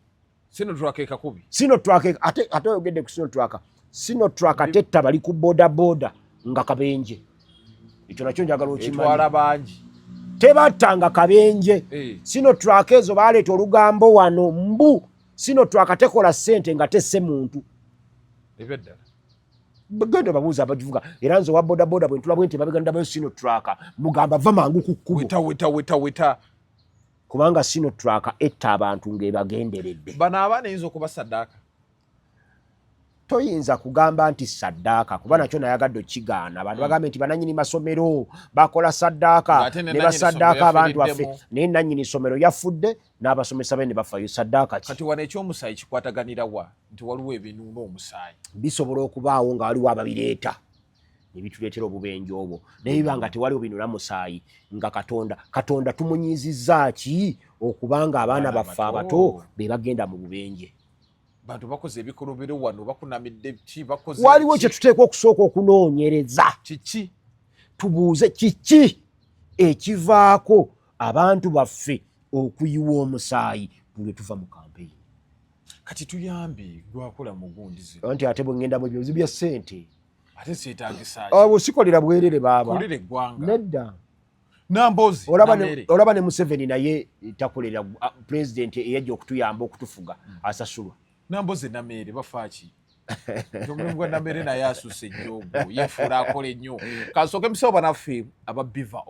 [SPEAKER 2] sinotwaka ate oyogedde ku sinotwaka sinotwaka tetta bali ku boda nga kabenje ekyo nakyo njagala okimanyi tebattanga kabenje sinotwaka ezo baleeta olugambo wano mbu sinotwaka tekola ssente nga tesse muntu genda babuuza abagivuga era nze owa boda bwe ntulabwe nti babeganda bayo sinotwaka mugamba va mangu ku kkubo
[SPEAKER 1] weta
[SPEAKER 2] kubanga sinotwaka etta abantu ng'ebagenderedde
[SPEAKER 1] bano abaana eyinza okuba saddaaka
[SPEAKER 2] toyinza kugamba nti saddaaka kuba nakyo nayagadde okigaana abantu bagambe nti bananyini masomero bakola saddaaka ne basaddaaka abantu baffe naye nanyini somero yafudde n'abasomesa be ne bafayo saddaaka
[SPEAKER 1] kati wano ekyomusaayi kikwataganira wa nti waliwo ebinuuna omusaayi
[SPEAKER 2] bisobola okubaawo nga waliwo ababireeta ne bituleetera obubenje obwo naye biba nga tewaliwo binuuna musaayi nga katonda tumunyiizizza ki okubanga abaana baffe abato be bagenda mu bubenje
[SPEAKER 1] bantu bakoze ebikolobero wano bakunamidde ki bakoze
[SPEAKER 2] waliwo kye tuteekwa okusooka okunoonyereza
[SPEAKER 1] kiki
[SPEAKER 2] tubuuze kiki ekivaako abantu baffe okuyiwa omusaayi bwe tuva mu kampeyini
[SPEAKER 1] kati tuyambe lwakola mugundize
[SPEAKER 2] nti ate bwe ngenda mu byobuzi bya ssente
[SPEAKER 1] ate seetagisa
[SPEAKER 2] abo sikolera bwerere baaba
[SPEAKER 1] kolera eggwanga
[SPEAKER 2] nedda
[SPEAKER 1] Nambozi
[SPEAKER 2] olaba ne Museveni naye takolera pulezidenti eyajja okutuyamba okutufuga asasulwa
[SPEAKER 1] Nambozi Namere bafaaki omulimu gwa Namere naye asusse ennyo yeefuula akola ennyo kansooke musabo banaffe aba Biva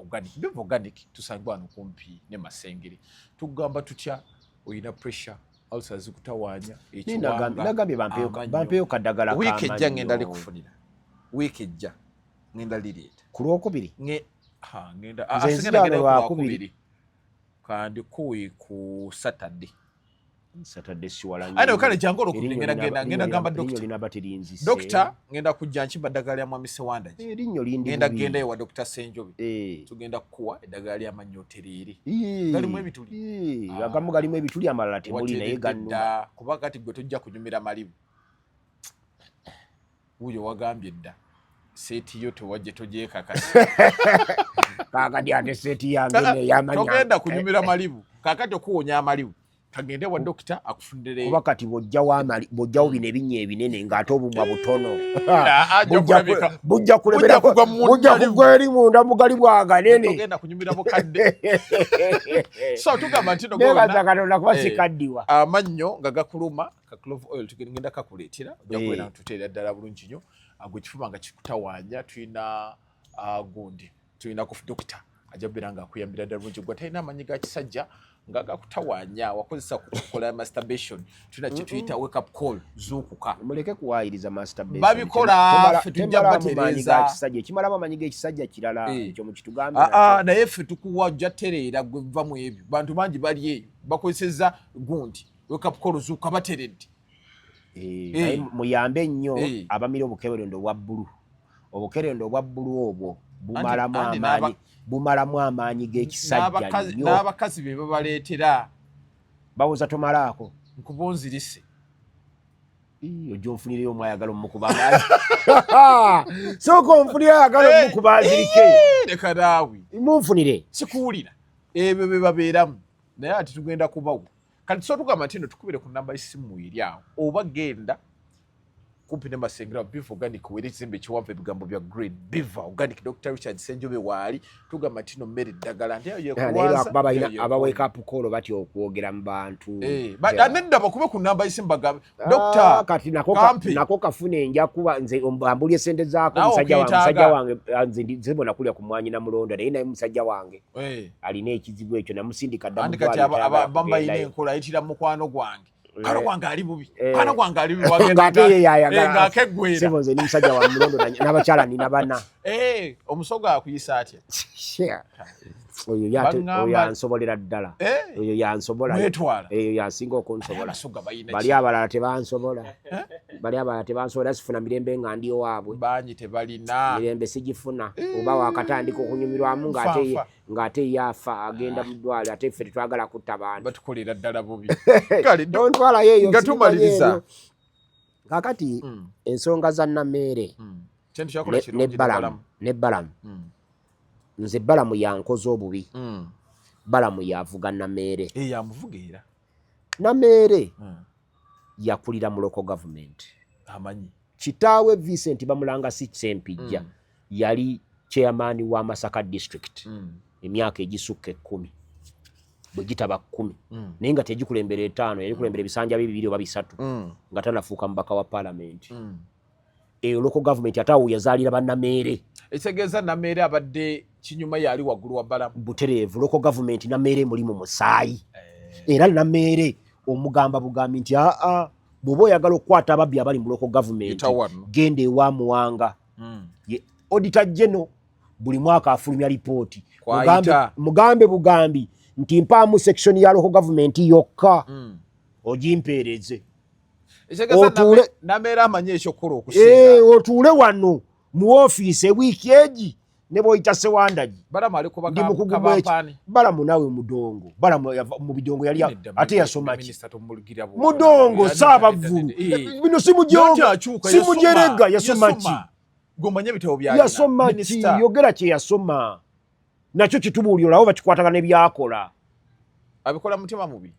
[SPEAKER 1] Organic tusangibwa wano kumpi ne Masengere tugamba tutya oyina pressure also zikutawaanya
[SPEAKER 2] nagambye bampeyo kaddagala
[SPEAKER 1] wiiki ejja ngenda likufunira wiiki ejja ngenda lireeta
[SPEAKER 2] ku Lwokubiri
[SPEAKER 1] ngenda Lwakubiri kandi kuwi ku Saturday siwala nnyo kale jangu Olwokubiri ngenda gamba dokita ngenda kujja nkiba eddagala lya Mwami Sewanda genda ewa Dr. Senjobe tugenda kukuwa eddagala ly'amannyo oteriiri galimu ebituli
[SPEAKER 2] agamu galimu ebituli amalala temuli naye ganuma
[SPEAKER 1] kuba kati gwe tojja kunyumira malibu wuyo wagambye dda seeti yo tewajje togyekakasa
[SPEAKER 2] kakati ate seeti yange neyamanya
[SPEAKER 1] togenda kunyumira malibu kakati okuwonya amalibu kagende wa dokita akufundire
[SPEAKER 2] kuba kati bojjawo bino ebinya ebinene ng'ate obumwa butono bujja kugwa eri munda mugali bwaganene
[SPEAKER 1] togenda kunyumira mukadde so tugamba nti
[SPEAKER 2] nebaza Katonda kuba sikaddiwa
[SPEAKER 1] amannyo nga gakuluma ka clove oil tugenda kakuleetera ojja kubeera tuteera ddala bulungi nnyo gwe kifuba nga kikutawaanya tulina gundi tulina ku dokita ajja kubeera nga akuyambira ddala bulungi gwe talina amanyi ga kisajja nga gakutawaanya wakozesa kukola masturbation tulina kye tuyita wake up call zuukuka
[SPEAKER 2] muleke kuwaayiriza masturbation
[SPEAKER 1] babikola ffe tujja batereeza
[SPEAKER 2] ekimalamu amanyi g'ekisajja kirala ekyo mukitugambe
[SPEAKER 1] naye ffe tukuwa ojja tereera gwe va mu ebyo bantu bangi bali eyo bakozeseza gundi wake up call zuukuka bateredde
[SPEAKER 2] muyambe nnyo abamira obukeberendo obwa bbulu obukeberendo obwa bbulu obwo bumalamu amaanyi g'ekisajja nnyo
[SPEAKER 1] n'abakazi be babaleetera
[SPEAKER 2] bawoza tomalaako
[SPEAKER 1] nkubunzirise
[SPEAKER 2] ojja onfunirayo omwayagala omukuba amaazi sooka onfunire ayagala omukuba azirike
[SPEAKER 1] leka naawe
[SPEAKER 2] munfunire
[SPEAKER 1] sikuwulira ebyo be babeeramu naye ati tugenda kubawo kati so tugamba nti no tukubire ku namba y'essimu eri awo oba genda kumpi ne Masengera Beef Organic wera ekizimbe ekiwanvu ebigambo bya Grade Beef Organic Dr. Richard Ssenjobe waali tugamba nti no mmere eddagala nti eyo yekuwaza
[SPEAKER 2] aba wake up call batya okwogera mu bantu
[SPEAKER 1] nedda bakube ku namba y'essimu bagambe Dr.
[SPEAKER 2] kati nako kafuna enja kuba nze ambulye sente zaako musajja wange nze nzibona kulya ku mwanyi na mulondo naye naye musajja wange alina ekizibu ekyo namusindika ddamu
[SPEAKER 1] kati abambayina enkola ayitira mukwano gwange kano gwange ali bubi kano gwange ali bubi ng'akeggwera
[SPEAKER 2] sebo nze ni musajja wa mulondo n'abakyala nina bana
[SPEAKER 1] omusoga akuyisa atya
[SPEAKER 2] oyo yansobolera ddala oyo yansobola eyo yansinga okunsobola bali abalala tebansobola sifuna mirembe nga ndi owaabwe
[SPEAKER 1] banyi tebalina
[SPEAKER 2] mirembe sigifuna oba wakatandika okunyumirwamu ng'ate yafa agenda mu ddwaliro ate ffe tetwagala kutta bantu
[SPEAKER 1] batukolera ddala bubi
[SPEAKER 2] tontwalayo eyo
[SPEAKER 1] nga tumaliriza
[SPEAKER 2] kakati ensonga za Nameere ne Balamu nze Balamu yankoze obubi Balamu yavuga Nameere
[SPEAKER 1] yamuvuga era
[SPEAKER 2] Nameere yakulira mu local government
[SPEAKER 1] amanyi
[SPEAKER 2] kitaawe Vincent Bamulanga Ssempijja yali chairman wa Masaka district emyaka egisukka 10 bwe gitaba 10 naye nga tegikulembera 5 yali kulembera ebisanja 2 oba 3 nga tanafuuka mubaka wa parliament eyo local government atawo yazaalira bannameere
[SPEAKER 1] ekitegeeza Nameere abadde kinyuma yali waggulu wa Balamu
[SPEAKER 2] butereevu local government Nameere mulimu musaayi era Nameere omugamba bugambi nti bw'oba oyagala okukwata ababbi abali mu local government genda ewa Muwanga auditor general buli mwaka afulumya lipooti mugambe bugambi nti mpaamu section ya local government yokka ogimpeereze
[SPEAKER 1] Nameere amanyi ekyokukola okusinga
[SPEAKER 2] otuule wano mu ofiisi ewiiki egi ne bw'oyita Sewandagi
[SPEAKER 1] ndi mukugumu eki
[SPEAKER 2] Balamu naawe mudongo Balamu mu bidongo yali ate yasoma ki mudongo Saabavulu bino simujerega yasoma ki yasoma ki yogera kye yasoma nakyo kitubuulira olabo bakikwatagana ebyakola
[SPEAKER 1] abikola mutima mubi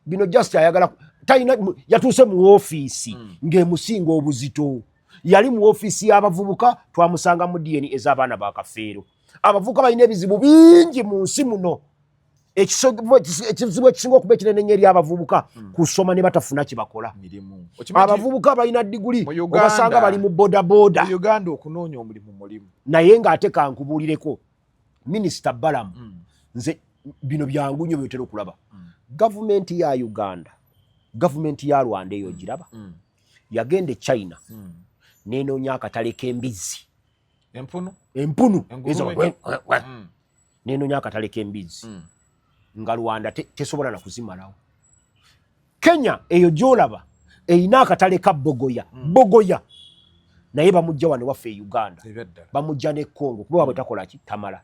[SPEAKER 2] bino just ayagala talina yatuuse mu ofiisi ng'emusinga obuzito yali mu ofiisi y'abavubuka twamusanga mu DNA ez'abaana ba Kafeero abavubuka balina ebizibu bingi mu nsi muno ekizibu ekisinga okuba ekinene nnyo eri abavubuka kusoma ne batafuna kye bakola abavubuka balina diguli obasanga bali mu bodaboda
[SPEAKER 1] mu Uganda okunoonya omulimu mulimu
[SPEAKER 2] naye ng'ate kankubuulireko Minisita Balamu nze bino byangu nnyo byotera okulaba gavumenti ya Uganda gavumenti ya Rwanda eyo giraba yagenda e China nenoonya akatale k'embizzi empunu nenoonya akatale k'embizzi nga Rwanda tesobola na kuzimalawo Kenya eyo gy'olaba eyina akatale ka bogoya naye bamujja wano waffe e Uganda bamujja ne Congo kuba bwe takola ki tamala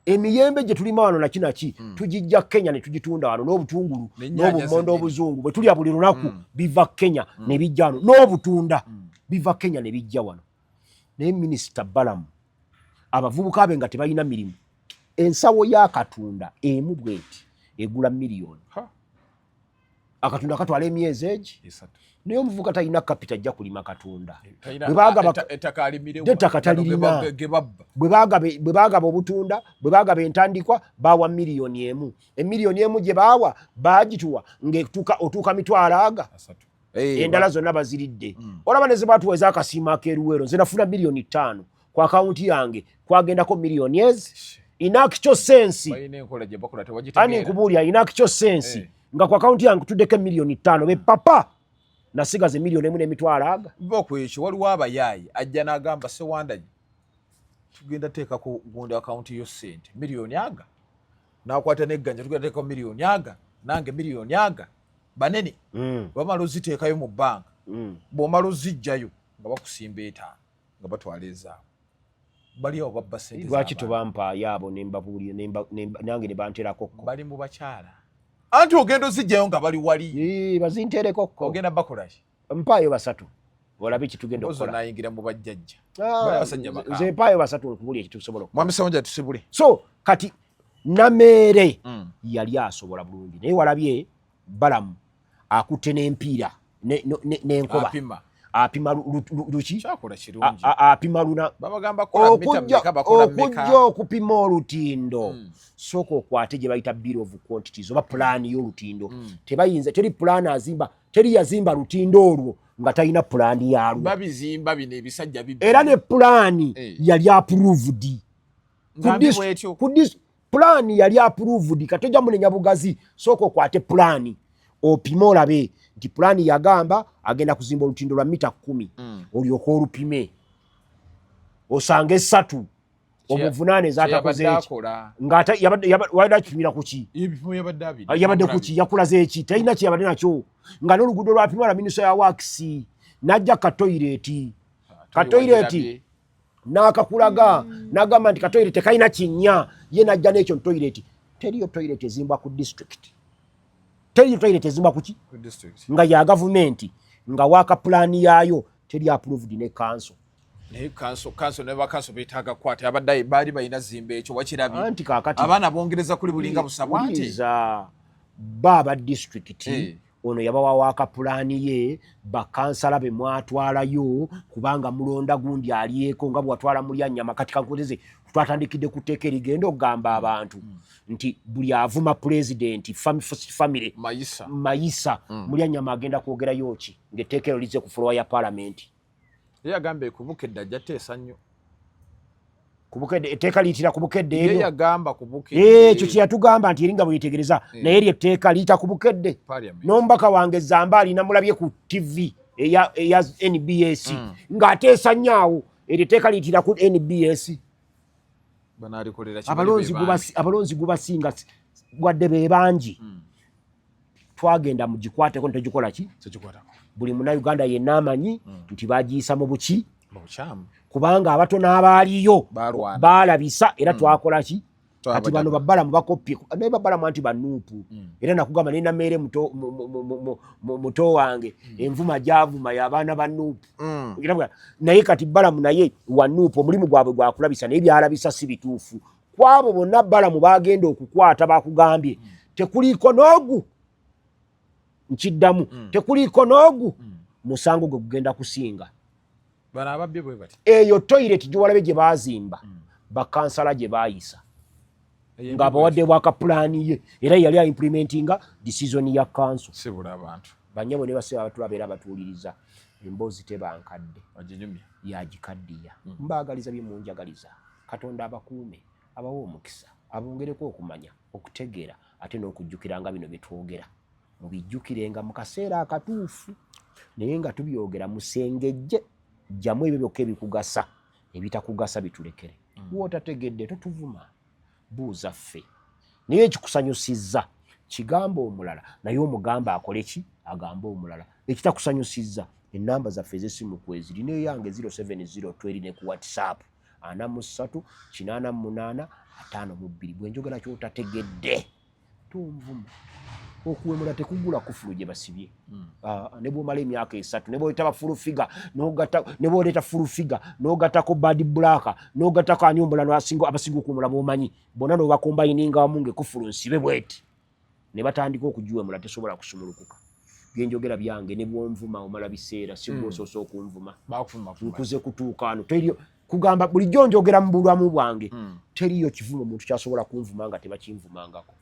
[SPEAKER 2] emiyembe gye tulima wano nakinaki tugijja Kenya ne tugitunda wano n'obutungulu n'obumondo obuzungu bwe tulya buli lunaku biva Kenya ne bijja wano n'obutunda biva Kenya ne bijja wano naye Minisita Balamu abavubuka abe nga tebalina mirimu ensawo y'akatunda emu bweti egula miliyoni akatunda katwala emyezi egi naye omuvubuka talina kapita ajja kulima katunda ettaka talirina bwe baagaba obutunda bwe baagaba entandikwa baawa miliyoni emu emiliyoni emu gye baawa baagituwa ng'otuuka mitwalo aga endala zonna baziridde olaba ne ze baatuweza akasiima akeeruweero nze nafuna miliyoni 5 ku akawunti yange kwagendako miliyoni ezi inakyo sensi ani nkubuulya inakyo sensi nga ku akawunti yange tuddeko miliyoni 5 be papa nasigaze miliyoni emu n'emitwalo aga
[SPEAKER 1] boku ekyo waliwo abayaayi ajja n'agamba Sewanda tugenda teekako gundi akawunti yo ssente miliyoni aga n'akwata n'egganja tugenda teekako miliyoni aga nange miliyoni aga banene bamala oziteekayo mu bbanka bw'omala ozijjayo nga bakusimba 5 nga batwala ezaabwe bali awo babba ssente
[SPEAKER 2] lwaki tebampaayo abo nembabuulire nange ne banterako
[SPEAKER 1] bali mu bakyala anti ogenda ozijjayo nga bali wali
[SPEAKER 2] bazintereko kko
[SPEAKER 1] ogenda bakolaki
[SPEAKER 2] mpaayo 3 olabe kitugenda okukola
[SPEAKER 1] nayingira mu bajjajja
[SPEAKER 2] nze mpaayo 3 nkubuulya ekitusobola
[SPEAKER 1] mwami Sewanja tusibule
[SPEAKER 2] so kati Nameere yali asobola bulungi naye walabye Balamu akutte n'empiira n'enkoba apima luki apima luna okujja okupima olutindo sooka okwate gye bayita bill of quantities oba pulaani y'olutindo tebayinza teri pulaani azimba teri yazimba lutindo olwo nga talina pulaani yalwo
[SPEAKER 1] babizimba bino ebisajja
[SPEAKER 2] era ne pulaani yali approved pulaani yali approved katojja munenya bugazi sooka okwate pulaani opime olabe nti pulaani yagamba agenda kuzimba olutindo lwa mita 10 olyoka olupime osange 3 omuvunaane zatakoze eki ng'ate yabadde akipimira ku ki yabadde ku ki yakulaze eki talina ki yabadde nakyo nga n'oluguudo lwapimwa la minisita ya wakisi n'ajja katoyireti n'akakulaga n'agamba nti katoyireti kalina kinnya ye n'ajja n'ekyo ntoyireti teriyo toyireti ezimbwa ku disitulikiti teri toilet ezimba kuki nga ya government nga waka plan yayo teri approved ne council
[SPEAKER 1] ne bakanso betaga kwate abadde bali bayina zimbe ekyo wakirabi
[SPEAKER 2] anti kakati
[SPEAKER 1] abana bongereza kuli bulinga busabwante
[SPEAKER 2] baba district ono yabawa waka plan ye bakansala be mwatwalayo kubanga mulonda gundi aliyeko nga bwatwala mulya nyama kati kankozeze twatandikide kuteeka erigendo okugamba abantu nti buli avuma president family Mayisa mulya nyama agenda kwogerayo ki ng'etteekero lize ku floor ya parliament
[SPEAKER 1] ye agambe kubukedde ajja teesa nnyo
[SPEAKER 2] kubukedde etteeka liyitira kubukedde
[SPEAKER 1] ye yagamba kubukedde
[SPEAKER 2] ekyo kye yatugamba nti eringa bweyitegereza naye eri etteeka liyita kubukedde n'omubaka wange Zamba alina mulabye ku TV eya NBS ng'ateesa nnyo eri etteeka liyitira ku NBS abalonzi gubasinga wadde be bangi twagenda mugikwateko ntegikola ki buli Munnayuganda yenna amanyi nti bagiyisa mu buki kubanga abatono abaaliyo baalabisa era twakola ki kati bano Balamu bakoppye naye Balamu anti banuupu era nakugamba ne Nameere muto wange envuma gyavuma y'abaana banuupu naye kati Balamu naye wanuupu omulimu gwabwe gwakulabisa naye byalabisa si bituufu kwabo bonna Balamu bagenda okukwata bakugambye tekuliiko n'ogu nkiddamu tekuliiko n'ogu musango gwe gugenda kusinga
[SPEAKER 1] bana ababye bwe bati
[SPEAKER 2] eyo toilet gyewalabe gye baazimba bakansala gye baayisa nga bawadde waka pulaani ye era yali implementinga decision ya council
[SPEAKER 1] sibula abantu
[SPEAKER 2] banyabo ne basiba abatulabeera batuuliriza emboozi tebankadde
[SPEAKER 1] aginyumya
[SPEAKER 2] yagikaddiya mbaagaliza byemunjagaliza Katonda abakuume abawa omukisa abongereko okumanya okutegeera ate n'okujjukiranga bino bye twogera mubijjukirenga mu kaseera akatuufu naye nga tubyogera musengejje jjamu ebyo byokka ebikugasa ebitakugasa bitulekere bw'otategedde totuvuma buuza ffe naye ekikusanyusizza kigamba omulala naye omugamba akole ki agamba omulala ekitakusanyusizza ennamba zaffe ez'essimu kweziri neyange 070 ne ku WhatsApp 43 88 52 bwenjogera kyotategedde tonvuma okuwemula tekugula kufulu gye basibye ne bwomala emyaka 3 ne bwoleta bafulufiga ne bwoleta fulufiga n'ogattako bad black n'ogattako ani omulano abasinga okumula bwomanyi bonna n'obakombayininga wamu ng'ekufulu nsibe bweti ne batandika okugiwemula tesobola kusumulukuka byenjogera byange ne bwonvuma omala biseera si bwosoose okunvuma
[SPEAKER 1] bakuvuma
[SPEAKER 2] nkuze kutuuka wano teriyo kugamba bulijjo njogera mu bulamu bwange teriyo kivumo omuntu kyasobola kunvuma nga tebakinvumangako